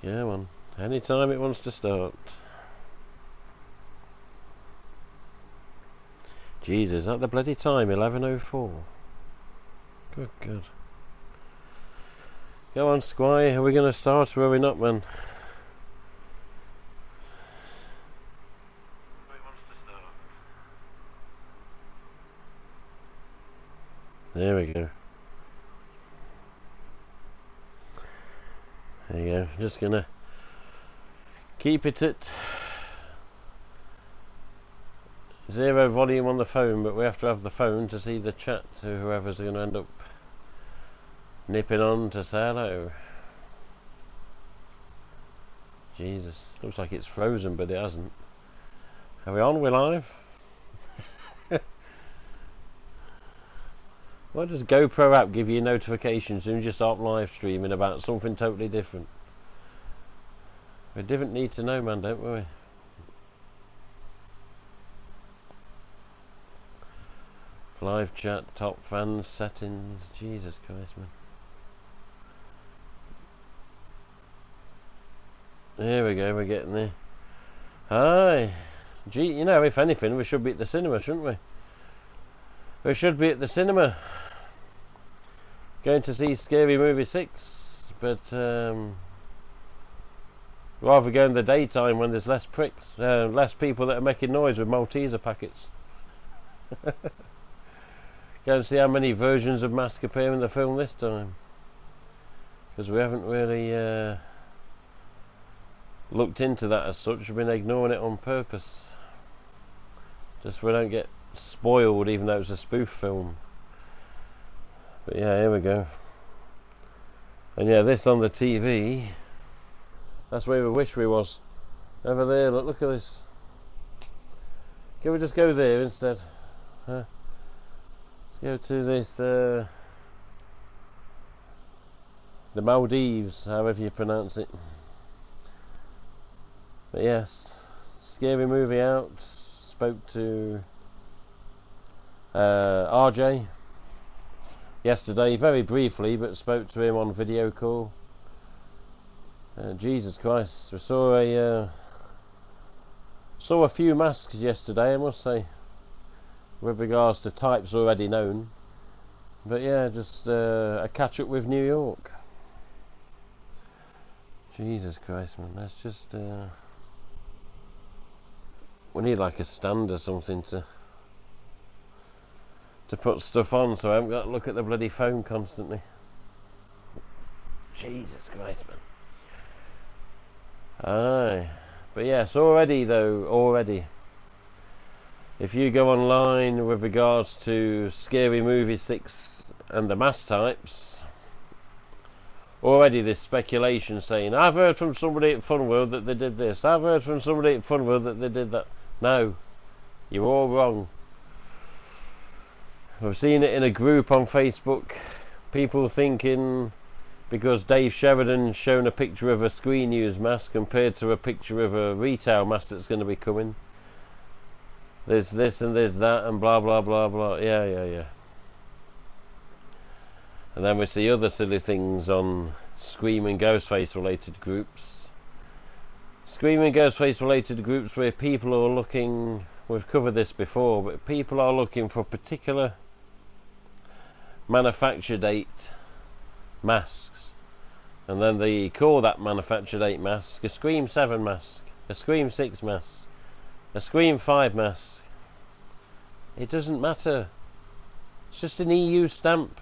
Yeah, man. Anytime it wants to start. Jesus, is that the bloody time? 11:04. Good, good. Go on, Squire. Are we going to start or are we not, man? It wants to start. There we go. There you go. Just going to keep it at 0 volume on the phone, but we have to have the phone to see the chat to whoever's going to end up nipping on to say hello. Jesus, looks like it's frozen, but it hasn't. Are we on? We're live? Why does GoPro app give you notifications as soon as you start live streaming about something totally different? We didn't need to know, man, don't we? Live chat, top fans, settings. Jesus Christ, man. There we go, we're getting there. Hi. Gee, you know, if anything, we should be at the cinema, shouldn't we? We should be at the cinema. Going to see Scary Movie 6, but rather go in the daytime when there's less pricks, less people that are making noise with Malteser packets. Go and see how many versions of Mask appear in the film this time, because we haven't really looked into that as such. We've been ignoring it on purpose, just so we don't get spoiled, even though it's a spoof film. But yeah, here we go. And yeah, this on the TV, that's where we wish we was. Over there, look at this. Can we just go there instead? Huh? Let's go to this, the Maldives, however you pronounce it. But yes, Scary Movie out. Spoke to RJ yesterday, very briefly, but spoke to him on video call. Jesus Christ, we saw a few masks yesterday, I must say, with regards to types already known. But yeah, just a catch up with New York. Jesus Christ, man, that's just we need like a stand or something to put stuff on, so I haven't got to look at the bloody phone constantly. Jesus Christ, man. Aye. But yes, already, if you go online with regards to Scary Movie 6 and the mask types, already there's speculation saying, I've heard from somebody at Funworld that they did this, I've heard from somebody at Funworld that they did that. No, you're all wrong. We've seen it in a group on Facebook, people thinking because Dave Sheridan's shown a picture of a Screen News mask compared to a picture of a retail mask that's going to be coming, there's this and there's that and blah blah blah blah. Yeah. And then we see other silly things on Scream and Ghostface related groups. Scream and Ghostface related groups where people are looking, we've covered this before, but people are looking for particular manufacture date masks, and then they call that manufacture date mask a Scream 7 mask, a Scream 6 mask, a Scream 5 mask. It doesn't matter, it's just an EU stamp.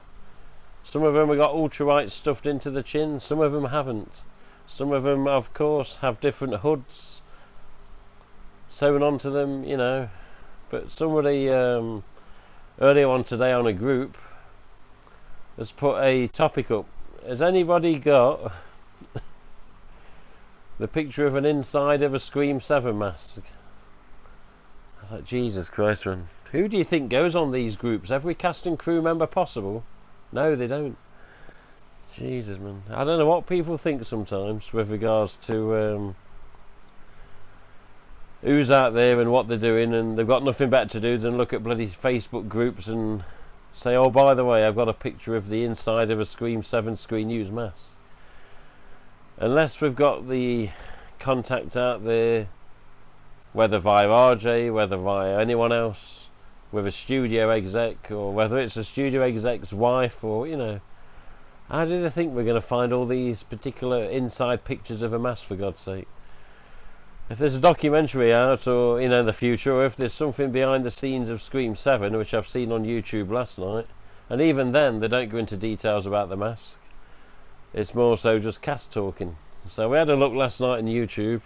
Some of them have got ultralight stuffed into the chin, some of them haven't. Some of them, of course, have different hoods sewn onto them, you know. But somebody earlier on today on a group has put a topic up. Has anybody got the picture of an inside of a Scream 7 mask? I was like, Jesus Christ, man. Who do you think goes on these groups? Every cast and crew member possible? No, they don't. Jesus, man. I don't know what people think sometimes with regards to who's out there and what they're doing, and they've got nothing better to do than look at bloody Facebook groups and say, oh, by the way, I've got a picture of the inside of a Scream 7 Screen News mask. unless we've got the contact out there, whether via RJ, whether via anyone else, with a studio exec, or whether it's a studio exec's wife, or, you know, how do they think we're going to find all these particular inside pictures of a mask, for God's sake? If there's a documentary out, or, you know, in the future, or if there's something behind the scenes of Scream 7, which I've seen on YouTube last night, and even then they don't go into details about the mask. It's more so just cast talking. So we had a look last night on YouTube,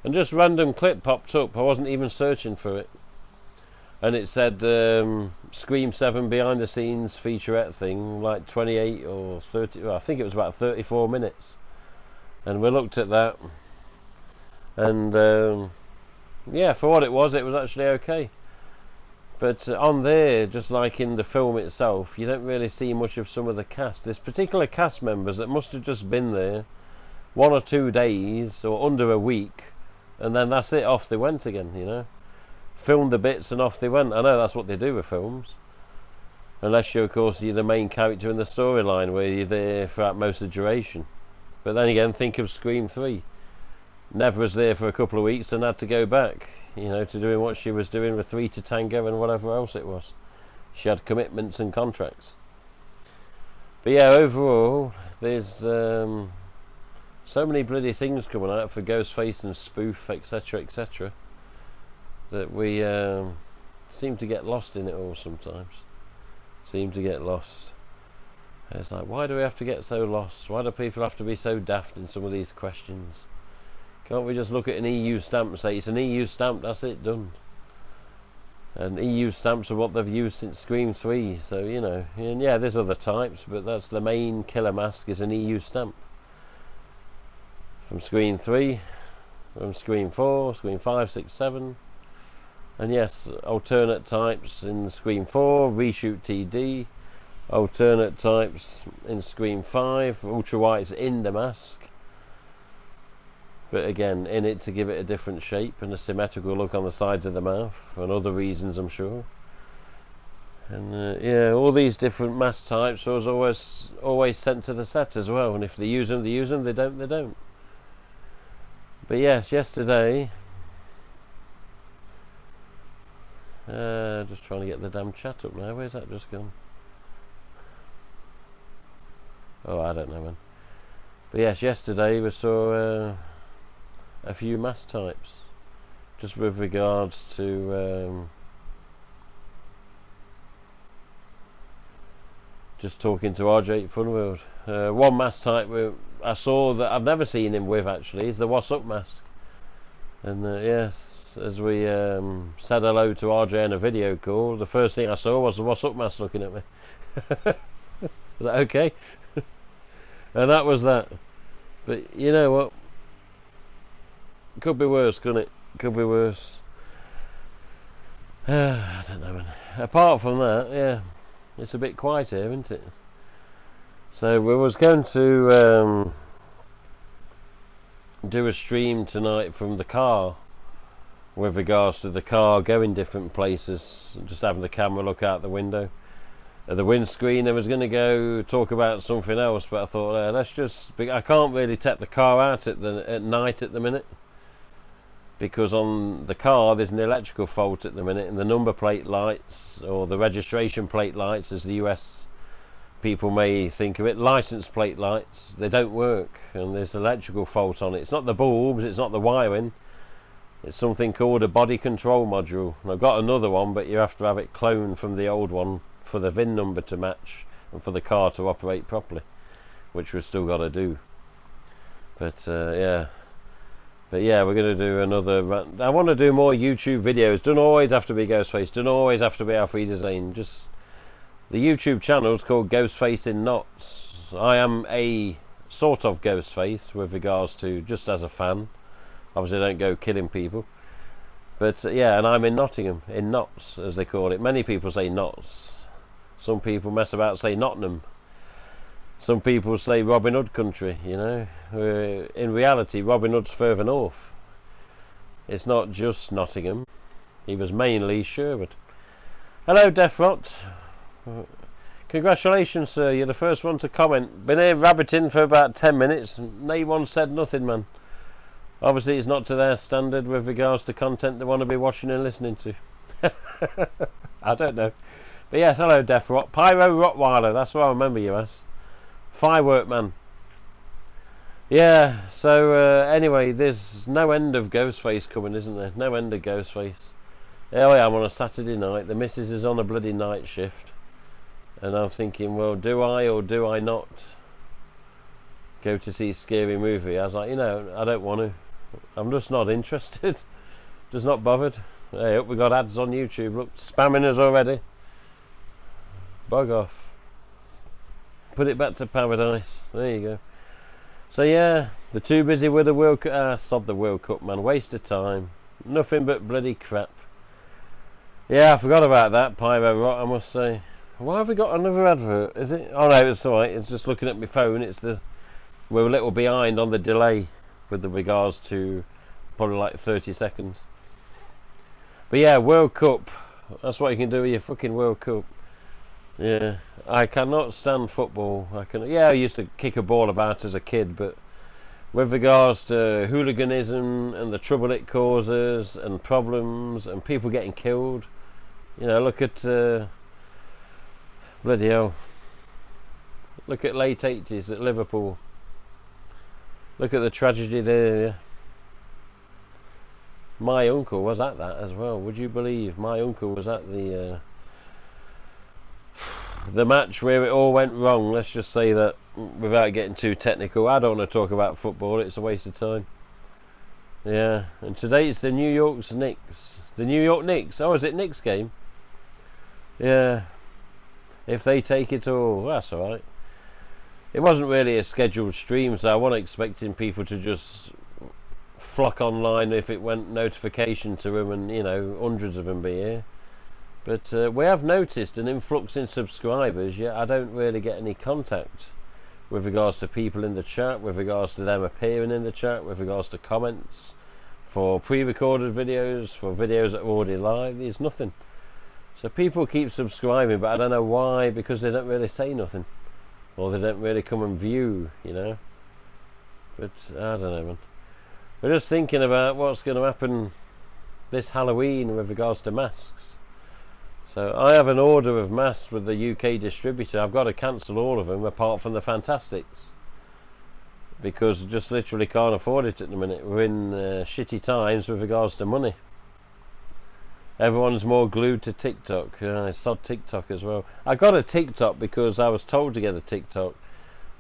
and just random clip popped up. I wasn't even searching for it, and it said Scream 7 behind the scenes featurette thing, like 28 or 30, well, I think it was about 34 minutes, and we looked at that, and yeah, for what it was actually okay. But on there, just like in the film itself, you don't really see much of some of the cast. There's particular cast members that must have just been there 1 or 2 days or under a week, and then that's it, off they went again, you know. Filmed the bits and off they went. I know that's what they do with films, unless you're, of course, you're the main character in the storyline, where you're there throughout most of the duration. But then again, think of Scream 3. Never was there for a couple of weeks and had to go back, you know, to doing what she was doing with 3 to Tango and whatever else it was. She had commitments and contracts. But yeah, overall, there's so many bloody things coming out for Ghostface and spoof, etc, etc, that we seem to get lost in it all sometimes. Seem to get lost. It's like, why do we have to get so lost? Why do people have to be so daft in some of these questions? Can't we just look at an EU stamp and say it's an EU stamp, that's it, done? And EU stamps are what they've used since Scream 3, so, you know, and yeah, there's other types, but that's the main killer mask, is an EU stamp. From Scream 3, from Scream 4, Scream 5, 6, 7, and yes, alternate types in Scream 4, reshoot TD, alternate types in Scream 5, ultra whites in the mask, but again, in it to give it a different shape and a symmetrical look on the sides of the mouth, and other reasons, I'm sure. And yeah, all these different mask types was always sent to the set as well, and if they use them, they use them, they don't, they don't. But yes, yesterday, just trying to get the damn chat up now, where's that just gone? Oh, I don't know, man. But yes, yesterday we saw a few mask types, just with regards to just talking to RJ Funworld. One mask type I saw that I've never seen him with, actually, is the What's Up mask. And yes, as we said hello to RJ in a video call, the first thing I saw was the What's Up mask looking at me. Is that okay? And that was that. But you know what? Could be worse, couldn't it? Could be worse. I don't know, man. Apart from that, yeah, it's a bit quiet here, isn't it? So we was going to do a stream tonight from the car, with regards to the car going different places, just having the camera look out the window. At the windscreen, I was going to go talk about something else, but I thought, let's just... I can't really take the car out at night at the minute, because on the car there's an electrical fault at the minute, and the number plate lights, or the registration plate lights, as the US people may think of it, license plate lights, they don't work, and there's an electrical fault on it. It's not the bulbs, it's not the wiring, it's something called a body control module. And I've got another one, but you have to have it cloned from the old one for the VIN number to match and for the car to operate properly, which we've still got to do. But yeah, we're going to do another. I want to do more YouTube videos. Don't always have to be Ghostface, don't always have to be Alfreda Zane. Just the YouTube channel is called Ghostface in Knots. I am a sort of Ghostface with regards to just as a fan. Obviously I don't go killing people, but yeah, and I'm in Nottingham, in Notts as they call it. Many people say Notts, some people mess about, say Nottingham, some people say Robin Hood country, you know. In reality, Robin Hood's further north. It's not just Nottingham, he was mainly Sherwood. Hello Deathrot, Congratulations, sir. You're the first one to comment. Been here rabbiting for about 10 minutes. No one said nothing, man. Obviously, it's not to their standard with regards to content they want to be watching and listening to. I don't know. But yes, hello, Death Rock. Pyro Rottweiler, that's what I remember you as. Firework Man. Yeah, so anyway, there's no end of Ghostface coming, isn't there? No end of Ghostface. Here I am on a Saturday night. The missus is on a bloody night shift. And I'm thinking, well, do I or do I not go to see a scary movie? I was like, I don't want to. I'm just not interested. Just not bothered. Hey, we got ads on YouTube. Look, spamming us already. Bug off. Put it back to paradise. There you go. So yeah, they're too busy with the World Cup. Sod the World Cup, man. Waste of time. Nothing but bloody crap. Yeah, I forgot about that, Pyro Rot, I must say. Why have we got another advert? Is it? Oh no, it's alright. It's just looking at my phone. We're a little behind on the delay with regards to probably like 30 seconds. But yeah, World Cup. That's what you can do with your fucking World Cup. Yeah, I cannot stand football. I used to kick a ball about as a kid, but with regards to hooliganism and the trouble it causes and problems and people getting killed, look at bloody hell. Look at late 80s at Liverpool. Look at the tragedy there. Yeah. My uncle was at that as well. Would you believe my uncle was at the match where it all went wrong? Let's just say that without getting too technical. I don't want to talk about football. It's a waste of time. Yeah, and today it's the New York Knicks. The New York Knicks. Oh, is it Knicks game? Yeah. If they take it all, that's alright. It wasn't really a scheduled stream, so I wasn't expecting people to just flock online if it went notification to them and, hundreds of them be here. But we have noticed an influx in subscribers, yet I don't really get any contact with regards to people in the chat, with regards to them appearing in the chat, with regards to comments, for pre-recorded videos, for videos that are already live. There's nothing. So people keep subscribing, but I don't know why, because they don't really say nothing. Or they don't really come and view, But I don't know, man. We're just thinking about what's going to happen this Halloween with regards to masks. So I have an order of masks with the UK distributor. I've got to cancel all of them apart from the Fantastics, because I just literally can't afford it at the minute. We're in shitty times with regards to money. Everyone's more glued to TikTok. I saw TikTok as well. I got a TikTok because I was told to get a TikTok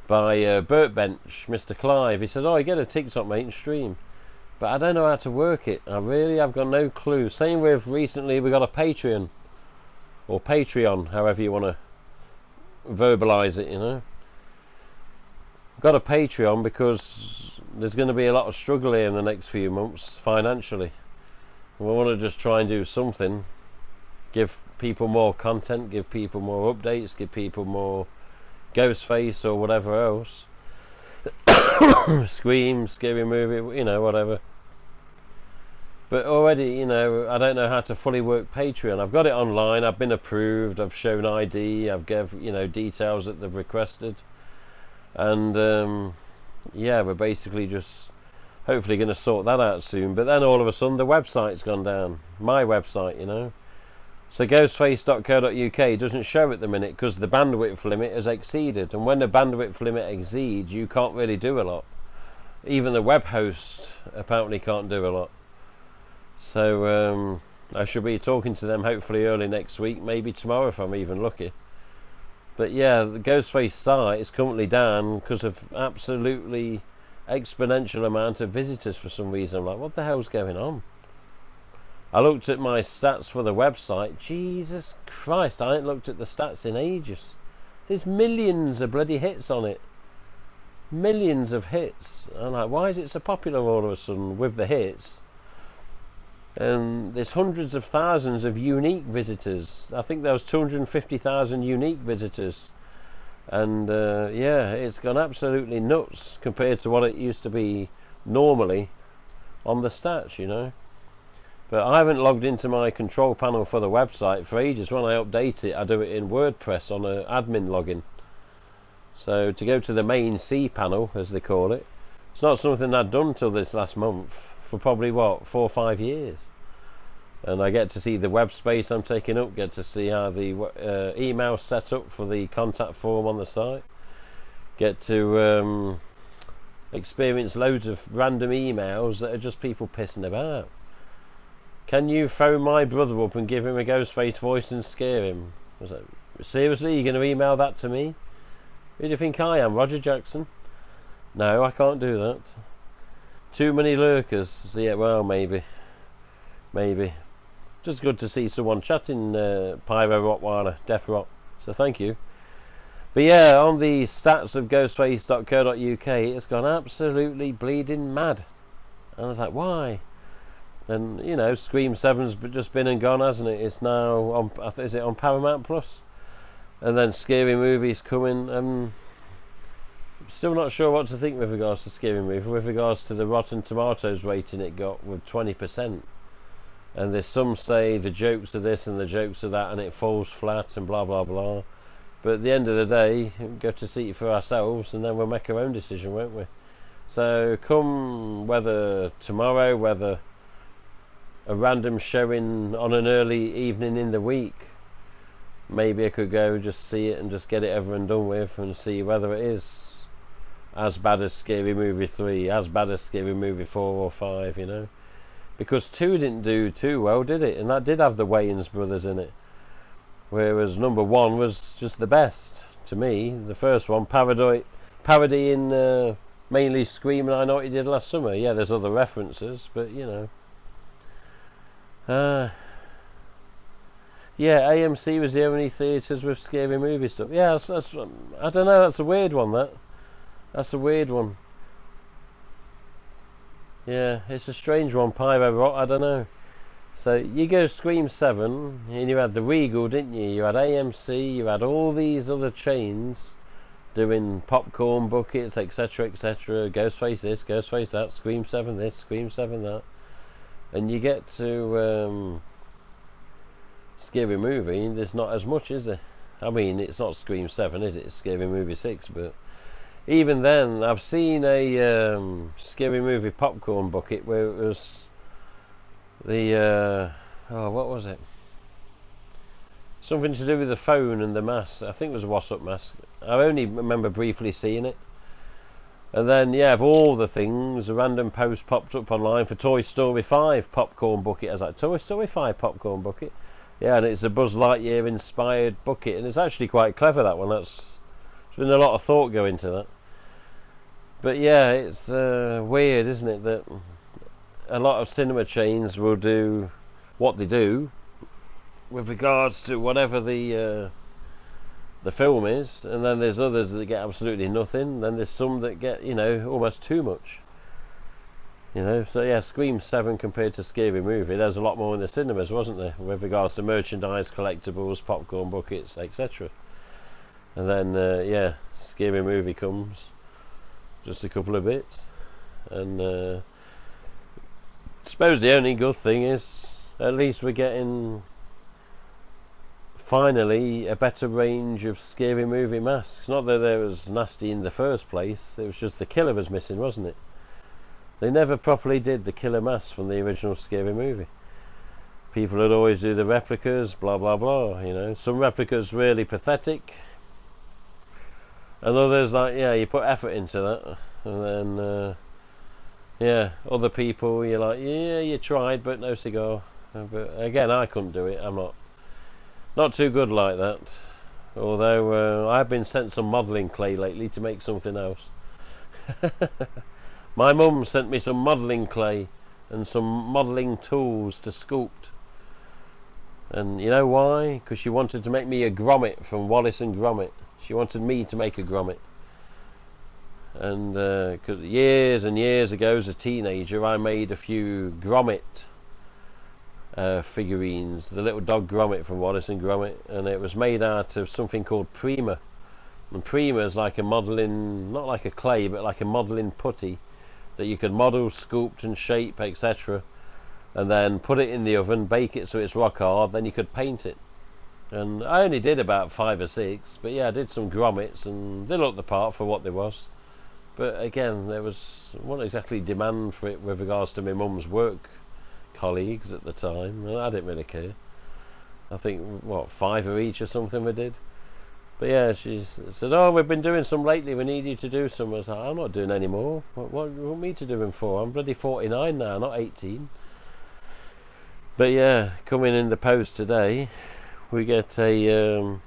by Burt Bench, Mr. Clive. He said, oh, you get a TikTok, mate, and stream. But I don't know how to work it. I've got no clue. Same with recently we got a Patreon. Or Patreon, however you want to verbalise it, Got a Patreon because there's going to be a lot of struggle here in the next few months financially. We want to just try and do something, give people more content, give people more updates, give people more Ghostface or whatever else. Scream, scary movie, whatever. But already, I don't know how to fully work Patreon. I've got it online, I've been approved, I've shown ID, I've given, details that they've requested. And, yeah, we're basically just hopefully going to sort that out soon. But then all of a sudden the website's gone down. My website, So ghostface.co.uk doesn't show at the minute because the bandwidth limit has exceeded. And when the bandwidth limit exceeds, you can't really do a lot. Even the web host apparently can't do a lot. So I should be talking to them hopefully early next week, maybe tomorrow if I'm even lucky. But yeah, the Ghostface site is currently down because of absolutely exponential amount of visitors for some reason. I'm like, what the hell's going on? I looked at my stats for the website. Jesus Christ, I ain't looked at the stats in ages. There's millions of bloody hits on it. Millions of hits. I'm like, why is it so popular all of a sudden with the hits? And there's hundreds of thousands of unique visitors. I think there was 250,000 unique visitors. And yeah, it's gone absolutely nuts compared to what it used to be normally on the stats, But I haven't logged into my control panel for the website for ages. When I update it, I do it in WordPress on an admin login. So to go to the main C panel, as they call it, it's not something I'd done till this last month for probably, what, 4 or 5 years. And I get to see the web space I'm taking up, get to see how the email's set up for the contact form on the site, get to experience loads of random emails that are just people pissing about. Can you phone my brother up and give him a Ghostface voice and scare him? I was like, seriously, you're going to email that to me? Who do you think I am, Roger Jackson? No, I can't do that. Too many lurkers. Yeah, well, maybe. Just good to see someone chatting, Pyro Rottweiler, Death Rock. So thank you. But yeah, on the stats of ghostface.co.uk, it's gone absolutely bleeding mad. And I was like, why? And, you know, Scream 7's just been and gone, hasn't it? It's now on, is it on Paramount Plus? And then Scary Movie's coming. Still not sure what to think with regards to Scary Movie, with regards to the Rotten Tomatoes rating it got with 20%. And there's some say the jokes are this and the jokes are that and it falls flat and blah blah blah. But at the end of the day, we'll go to see it for ourselves and then we'll make our own decision, won't we? So come whether tomorrow, whether a random showing on an early evening in the week, maybe I could go just see it and just get it over and done with and see whether it is as bad as Scary Movie 3, as bad as Scary Movie 4 or 5, you know. Because 2 didn't do too well, did it? And that did have the Wayans brothers in it. Whereas number 1 was just the best, to me. The first one, parodying mainly Scream and I Know What You Did Last Summer. Yeah, there's other references, but you know. Yeah, AMC was the only theatres with Scary Movie stuff. Yeah, that's I don't know, that's a weird one, That's a weird one. Yeah, it's a strange one, Pyro Rock, I don't know. So you go Scream 7, and you had the Regal, didn't you? You had AMC, you had all these other chains doing popcorn buckets, etc, etc, Ghostface this, Ghostface that, Scream 7 this, Scream 7 that. And you get to Scary Movie, there's not as much, is there? I mean, it's not Scream 7, is it? It's Scary Movie 6, but even then, I've seen a Scary Movie popcorn bucket where it was the what was it? Something to do with the phone and the mask. I think it was a What's Up mask. I only remember briefly seeing it. And then, yeah, of all the things, a random post popped up online for Toy Story 5 popcorn bucket. I was like, Toy Story 5 popcorn bucket? Yeah, and it's a Buzz Lightyear inspired bucket, and it's actually quite clever, that one. There's been a lot of thought go into that. But yeah, it's weird, isn't it, that a lot of cinema chains will do what they do with regards to whatever the film is, and then there's others that get absolutely nothing. Then there's some that get, you know, almost too much. You know, so yeah, Scream 7 compared to Scary Movie, there's a lot more in the cinemas, wasn't there, with regards to merchandise, collectibles, popcorn buckets, etc. And then yeah, Scary Movie comes, just a couple of bits, and I suppose the only good thing is at least we're getting finally a better range of Scary Movie masks. Not that they was nasty in the first place, it was just the killer was missing, wasn't it? They never properly did the killer mask from the original Scary Movie. People would always do the replicas, blah blah blah, you know. Some replicas really pathetic, and others like, yeah, you put effort into that. And then yeah, other people you're like, yeah, you tried but no cigar. But again, I couldn't do it. I'm not too good like that. Although I've been sent some modelling clay lately to make something else. My mum sent me some modelling clay and some modelling tools to sculpt. And you know why? Because she wanted to make me a Gromit from Wallace and Gromit. She wanted me to make a Gromit. And because years and years ago as a teenager I made a few Gromit figurines, the little dog Gromit from Wallace and Gromit, and it was made out of something called Prima. And Prima is like a modelling, not like a clay, but like a modelling putty that you could model, sculpt and shape, etc. and then put it in the oven, bake it so it's rock hard, then you could paint it. And I only did about 5 or 6, but yeah, I did some grommets, and they looked the part for what they was. But again, there wasn't exactly demand for it with regards to my mum's work colleagues at the time, and I didn't really care. I think, what, 5 each or something we did. But yeah, she said, oh, we've been doing some lately, we need you to do some. I was like, I'm not doing any more. What do you want me to do them for? I'm bloody 49 now, not 18. But yeah, coming in the post today, we get a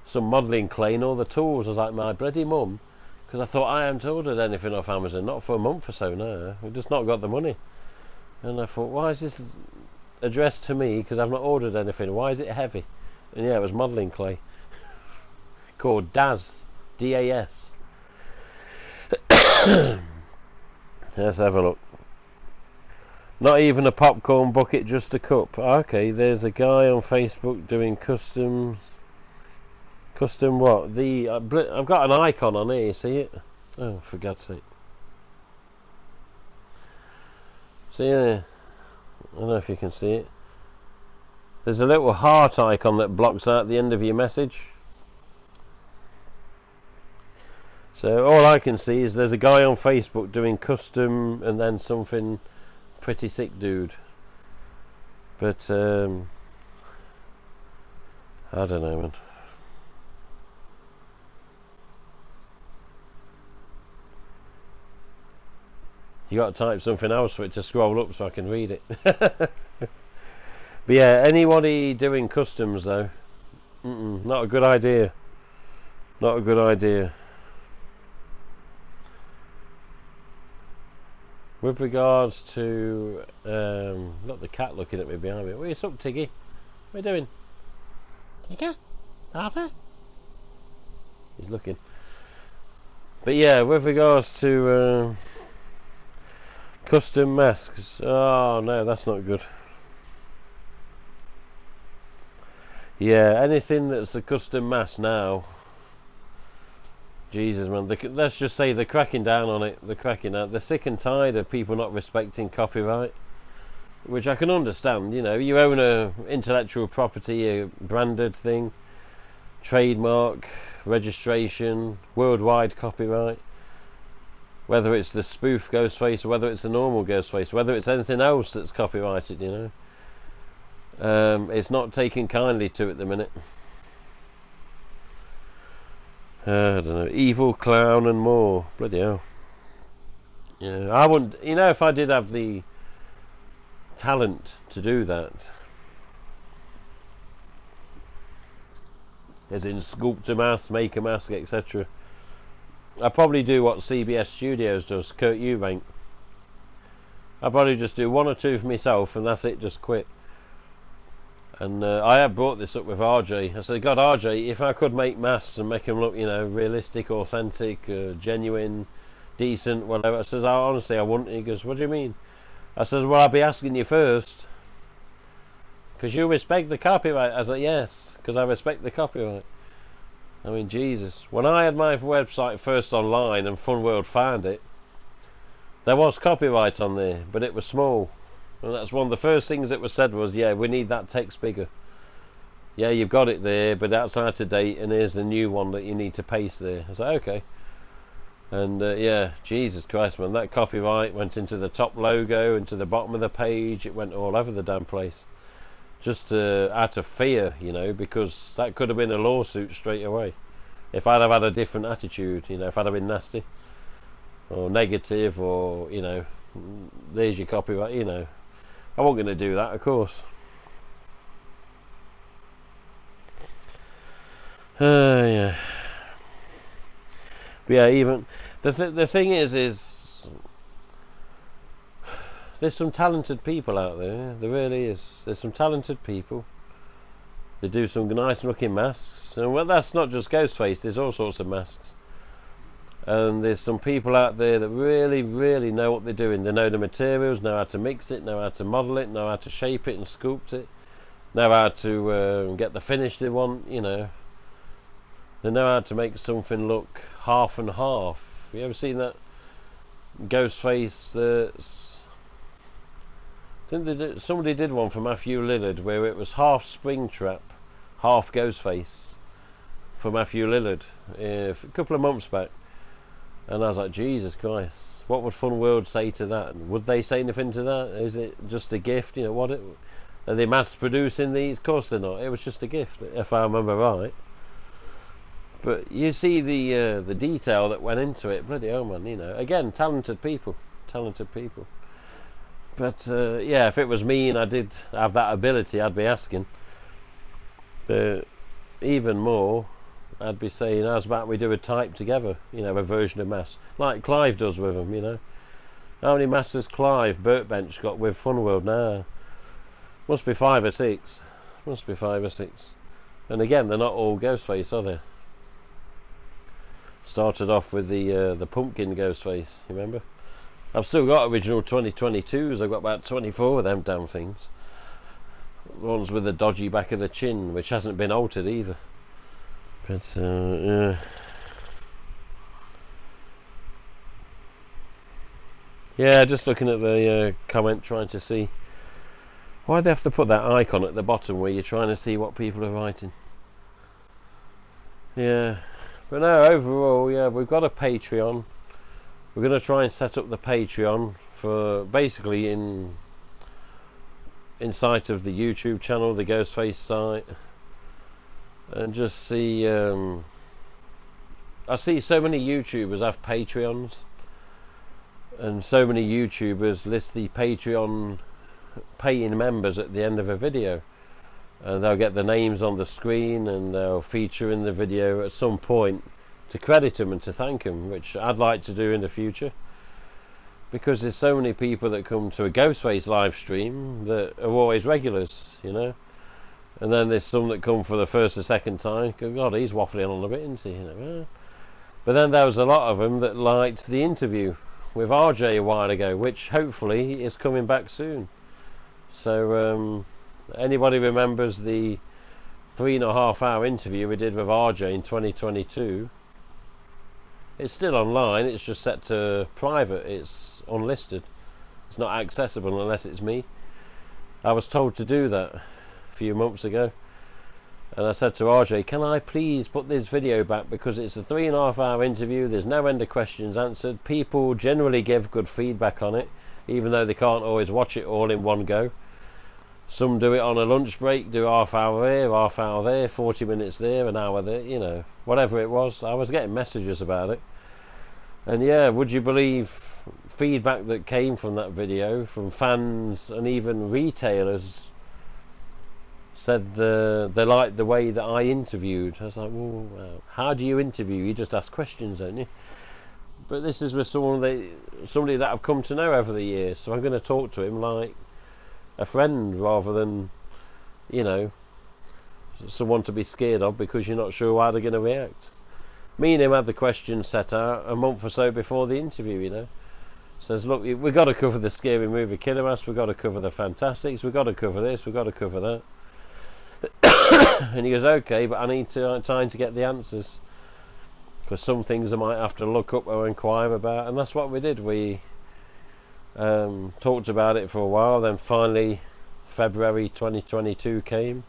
some modelling clay and all the tools. I was like, my bloody mum, because I thought I hadn't ordered anything off Amazon, not for a month or so now. We've just not got the money. And I thought, why is this addressed to me? Because I've not ordered anything. Why is it heavy? And yeah, it was modelling clay called DAS, D-A-S. Let's have a look. Not even a popcorn bucket, just a cup. Okay, there's a guy on Facebook doing custom what? I've got an icon on here, you see it? Oh, for God's sake. See there? I don't know if you can see it. There's a little heart icon that blocks out the end of your message. So all I can see is there's a guy on Facebook doing custom and then something pretty sick dude. But I don't know, man. You got to type something else for it to scroll up so I can read it. But yeah, anybody doing customs though, not a good idea. Not a good idea. With regards to not the cat looking at me behind me. What are you up, Tiggy? What are you doing? Tigger? Arthur? He's looking. But yeah, with regards to custom masks. Oh no, that's not good. Yeah, anything that's a custom mask now. Jesus, man. Let's just say they're cracking down on it. They're cracking out. They're sick and tired of people not respecting copyright, which I can understand. You know, you own a intellectual property, a branded thing, trademark, registration, worldwide copyright. Whether it's the spoof Ghostface or whether it's the normal Ghostface, whether it's anything else that's copyrighted, you know. It's not taking kindly to it at the minute. I don't know, Evil Clown and more. Bloody hell. Yeah, I wouldn't, you know, if I did have the talent to do that, as in sculpt a mask, make a mask, etc., I'd probably do what CBS Studios does, Kurt Eubank. I'd probably just do 1 or 2 for myself and that's it, just quit. And I have brought this up with RJ. I said, God, RJ, if I could make masks and make them look, you know, realistic, authentic, genuine, decent, whatever. I says, honestly, I wouldn't. He goes, what do you mean? I says, well, I'll be asking you first, because you respect the copyright. I said, yes, because I respect the copyright. I mean, Jesus. When I had my website first online and Funworld found it, there was copyright on there, but it was small. And that's one of the first things that was said was, yeah, we need that text bigger. Yeah, you've got it there, but that's out of date, and here's the new one that you need to paste there. I said, okay. And yeah, Jesus Christ, man, that copyright went into the top logo, into the bottom of the page, it went all over the damn place. Just out of fear, you know, because that could have been a lawsuit straight away. If I'd have had a different attitude, you know, if I'd have been nasty, or negative, or, you know, there's your copyright, you know. I wasn't going to do that, of course. Yeah. But yeah, even the thing is there's some talented people out there. There really is. There's some talented people. They do some nice looking masks, and well, that's not just Ghostface. There's all sorts of masks. And there's some people out there that really, really know what they're doing. They know the materials, know how to mix it, know how to model it, know how to shape it and sculpt it, know how to get the finish they want, you know. They know how to make something look half and half. You ever seen that Ghostface Didn't they somebody did one for Matthew Lillard where it was half Springtrap, half Ghostface for Matthew Lillard a couple of months back, and I was like, Jesus Christ, what would Fun World say to that? Would they say anything to that? Is it just a gift? You know, are they mass producing these? Of course they're not. It was just a gift, if I remember right. But you see the detail that went into it. Bloody hell, man! You know, again, talented people. But yeah, if it was me and I did have that ability, I'd be asking. But even more, I'd be saying, how's about we do a type together? You know, a version of mass like Clive does with them. You know, how many masses Clive Burtbench got with Fun World now? Must be 5 or 6. And again, they're not all Ghostface, are they? Started off with the pumpkin Ghostface, you remember? I've still got original 2022s. I've got about 24 of them damn things. Ones with the dodgy back of the chin, which hasn't been altered either. But yeah. Yeah, just looking at the comment, trying to see why they have to put that icon at the bottom where you're trying to see what people are writing. Yeah, but no, overall, yeah, we've got a Patreon. We're going to try and set up the Patreon for basically inside of the YouTube channel, the Ghostface site, and just see. I see so many YouTubers have Patreons, and so many YouTubers list the Patreon paying members at the end of a video, and they'll get the names on the screen and they'll feature in the video at some point to credit them and to thank them, which I'd like to do in the future, because there's so many people that come to a Ghostface live stream that are always regulars, you know, and then there's some that come for the first or second time. God, he's waffling on a bit, isn't he? You know? But then there was a lot of them that liked the interview with RJ a while ago, which hopefully is coming back soon. So anybody remembers the 3.5 hour interview we did with RJ in 2022? It's still online, it's just set to private, it's unlisted, it's not accessible unless it's me. I was told to do that a few months ago, and I said to RJ, can I please put this video back, because it's a 3.5 hour interview, there's no end of questions answered, people generally give good feedback on it, even though they can't always watch it all in one go. Some do it on a lunch break, do half hour here, half hour there, 40 minutes there, an hour there, you know, whatever it was. I was getting messages about it. And yeah, would you believe feedback that came from that video from fans and even retailers said they liked the way that I interviewed. I was like, well, how do you interview? You just ask questions, don't you? But this is with somebody that I've come to know over the years, so I'm going to talk to him like a friend rather than, you know, someone to be scared of because you're not sure how they're going to react. Me and him had the questions set out a month or so before the interview, you know. Says, look, we've got to cover the scary movie Killer Mask, we've got to cover the Fantastics, we've got to cover this, we've got to cover that. And he goes, okay, but I need time to get the answers, because some things I might have to look up or inquire about. And that's what we did. We talked about it for a while, then finally February 2022 came.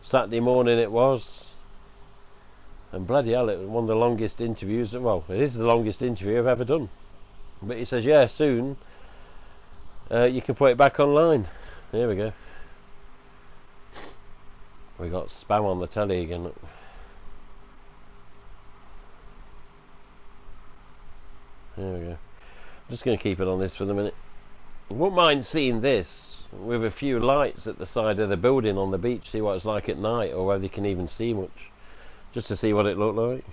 Saturday morning it was, and bloody hell, it was one of the longest interviews. Well, it is the longest interview I've ever done. But he says, yeah, soon you can put it back online. Here we go. We got spam on the telly again. There we go. I'm just going to keep it on this for the minute. I wouldn't mind seeing this with a few lights at the side of the building on the beach, see what it's like at night, or whether you can even see much, just to see what it looked like.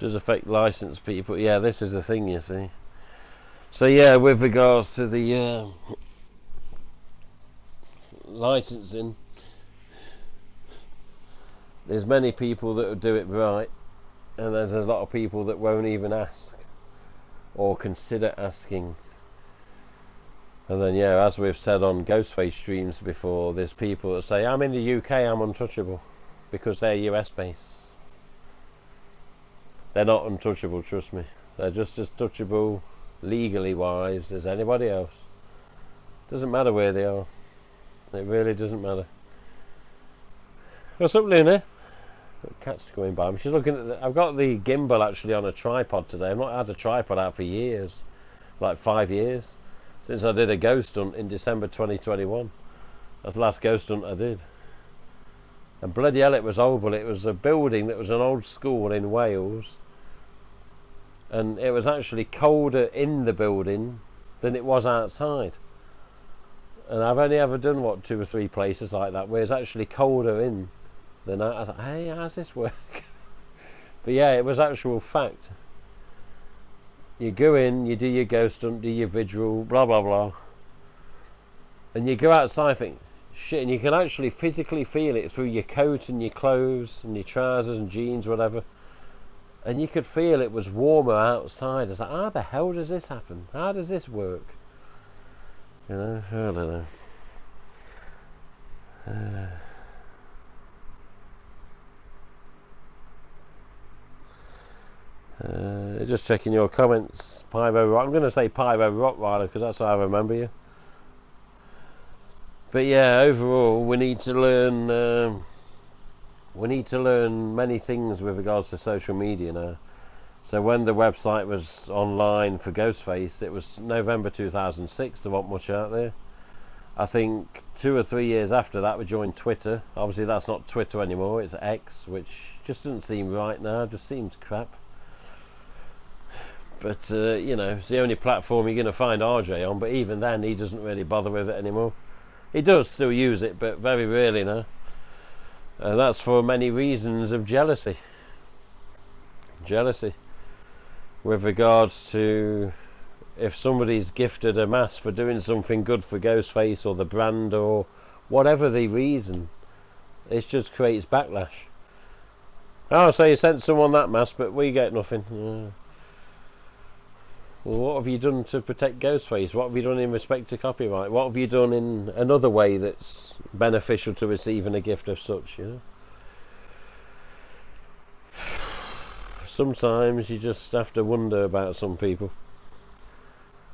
Does affect licensed people. Yeah, this is the thing, you see. So yeah, with regards to the licensing, there's many people that will do it right, and there's a lot of people that won't even ask or consider asking. And then yeah, as we've said on Ghostface streams before, there's people that say, I'm in the UK, I'm untouchable. because they're US based. They're not untouchable, trust me. They're just as touchable, legally wise, as anybody else. Doesn't matter where they are. It really doesn't matter. What's up, Luna? The cat's going by me. She's looking at I've got the gimbal actually on a tripod today. I've not had a tripod out for years. Like 5 years. Since I did a ghost hunt in December 2021. That's the last ghost hunt I did. And bloody hell, it was old, but it was a building that was an old school in Wales. And it was actually colder in the building than it was outside. And I've only ever done, what, 2 or 3 places like that where it's actually colder in than out. I was like, hey, how's this work? But yeah, it was actual fact. You go in, you do your ghost hunt, do your vigil, blah blah blah. And you go outside and think, shit, and you can actually physically feel it through your coat and your clothes and your trousers and jeans, whatever. And you could feel it was warmer outside. It's like, how the hell does this happen? How does this work? You know, I don't know. Just checking your comments, Pyro Rock. I'm going to say Pyro Rottweiler because that's how I remember you. But yeah, overall, we need to learn. We need to learn many things with regards to social media now. So when the website was online for Ghostface, it was November 2006. There wasn't much out there. I think 2 or 3 years after that, we joined Twitter. Obviously, that's not Twitter anymore. It's X, which just doesn't seem right now. Just seems crap. But you know, it's the only platform you're going to find RJ on. But even then, he doesn't really bother with it anymore. He does still use it, but very rarely now. And that's for many reasons of jealousy. Jealousy. With regards to if somebody's gifted a mask for doing something good for Ghostface or the brand or whatever the reason, it just creates backlash. Oh, so you sent someone that mask, but we get nothing. Well, what have you done to protect Ghostface? What have you done in respect to copyright? What have you done in another way that's beneficial to receiving a gift of such, you know? Sometimes you just have to wonder about some people.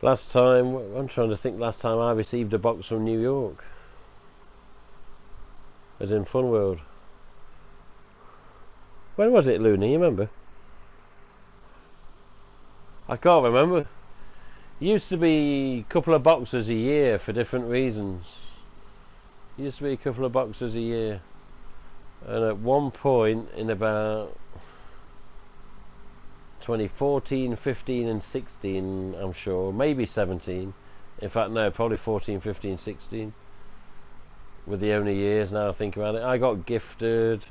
Last time, I'm trying to think, last time I received a box from New York. As in Fun World. When was it, Luna? You remember? I can't remember. It used to be a couple of boxes a year for different reasons. It used to be a couple of boxes a year. And at one point in about 2014, 15 and 16, I'm sure, maybe 17. In fact, no, probably 14, 15, 16. With the only years now I think about it. I got gifted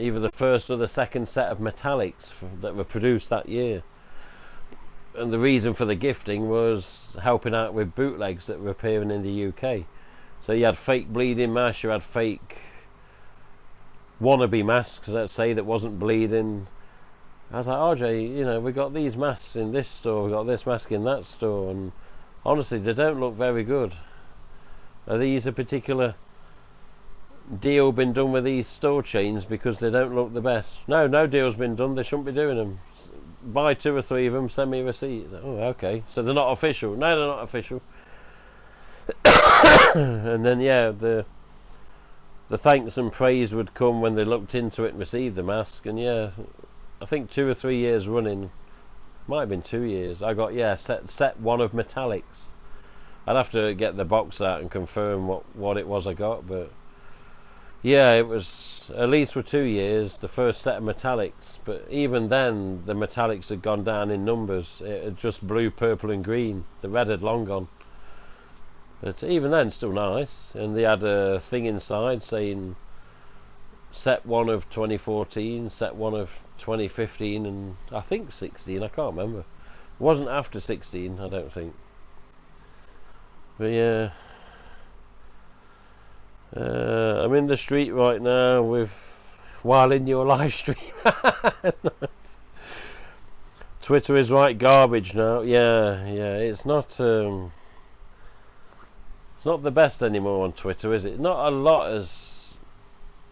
either the first or the second set of metallics that were produced that year. And the reason for the gifting was helping out with bootlegs that were appearing in the UK. So you had fake bleeding masks, you had fake wannabe masks, let's say, that wasn't bleeding. I was like, RJ, you know, we got these masks in this store, we got this mask in that store, and honestly, they don't look very good. Are these a particular deal been done with these store chains because they don't look the best? No deal's been done, they shouldn't be doing them. Buy 2 or 3 of them, send me a receipt. Oh, okay, so they're not official. No, they're not official. And then yeah, the thanks and praise would come when they looked into it and received the mask. And yeah, I think 2 or 3 years running, might have been 2 years, I got, yeah, set 1 of metallics. I'd have to get the box out and confirm what it was I got, but yeah, it was at least for 2 years the first set of metallics. But even then, the metallics had gone down in numbers. It had just blue, purple and green. The red had long gone. But even then, still nice. And they had a thing inside saying set 1 of 2014, set 1 of 2015, and I think 16, I can't remember. It wasn't after 16, I don't think. But yeah, I'm in the street right now while in your live stream. Twitter is right garbage now. Yeah, it's not the best anymore on Twitter, is it? Not a lot has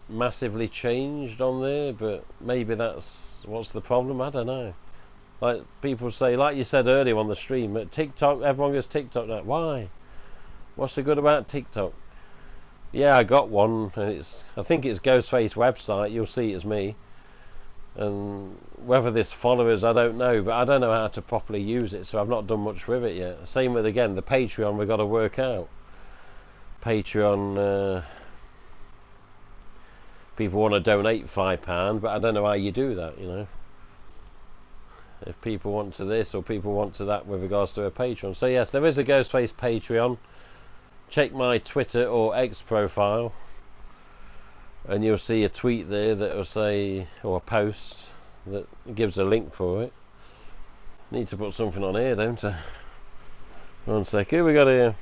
massively changed on there, but maybe that's what's the problem. I don't know. Like people say, like you said earlier on the stream, at TikTok, everyone gets TikTok now. Why? What's so good about TikTok? Yeah, I got one, and I think it's Ghostface website. You'll see it's me. And whether this followers, I don't know, but I don't know how to properly use it, so I've not done much with it yet. Same with, again, the Patreon, we've got to work out. Patreon, people want to donate £5, but I don't know how you do that, you know. If people want to this or people want to that with regards to a Patreon. So yes, there is a Ghostface Patreon. Check my Twitter or X profile, and you'll see a tweet there that will say, or a post that gives a link for it. Need to put something on here, don't I? 1 sec, who we got here?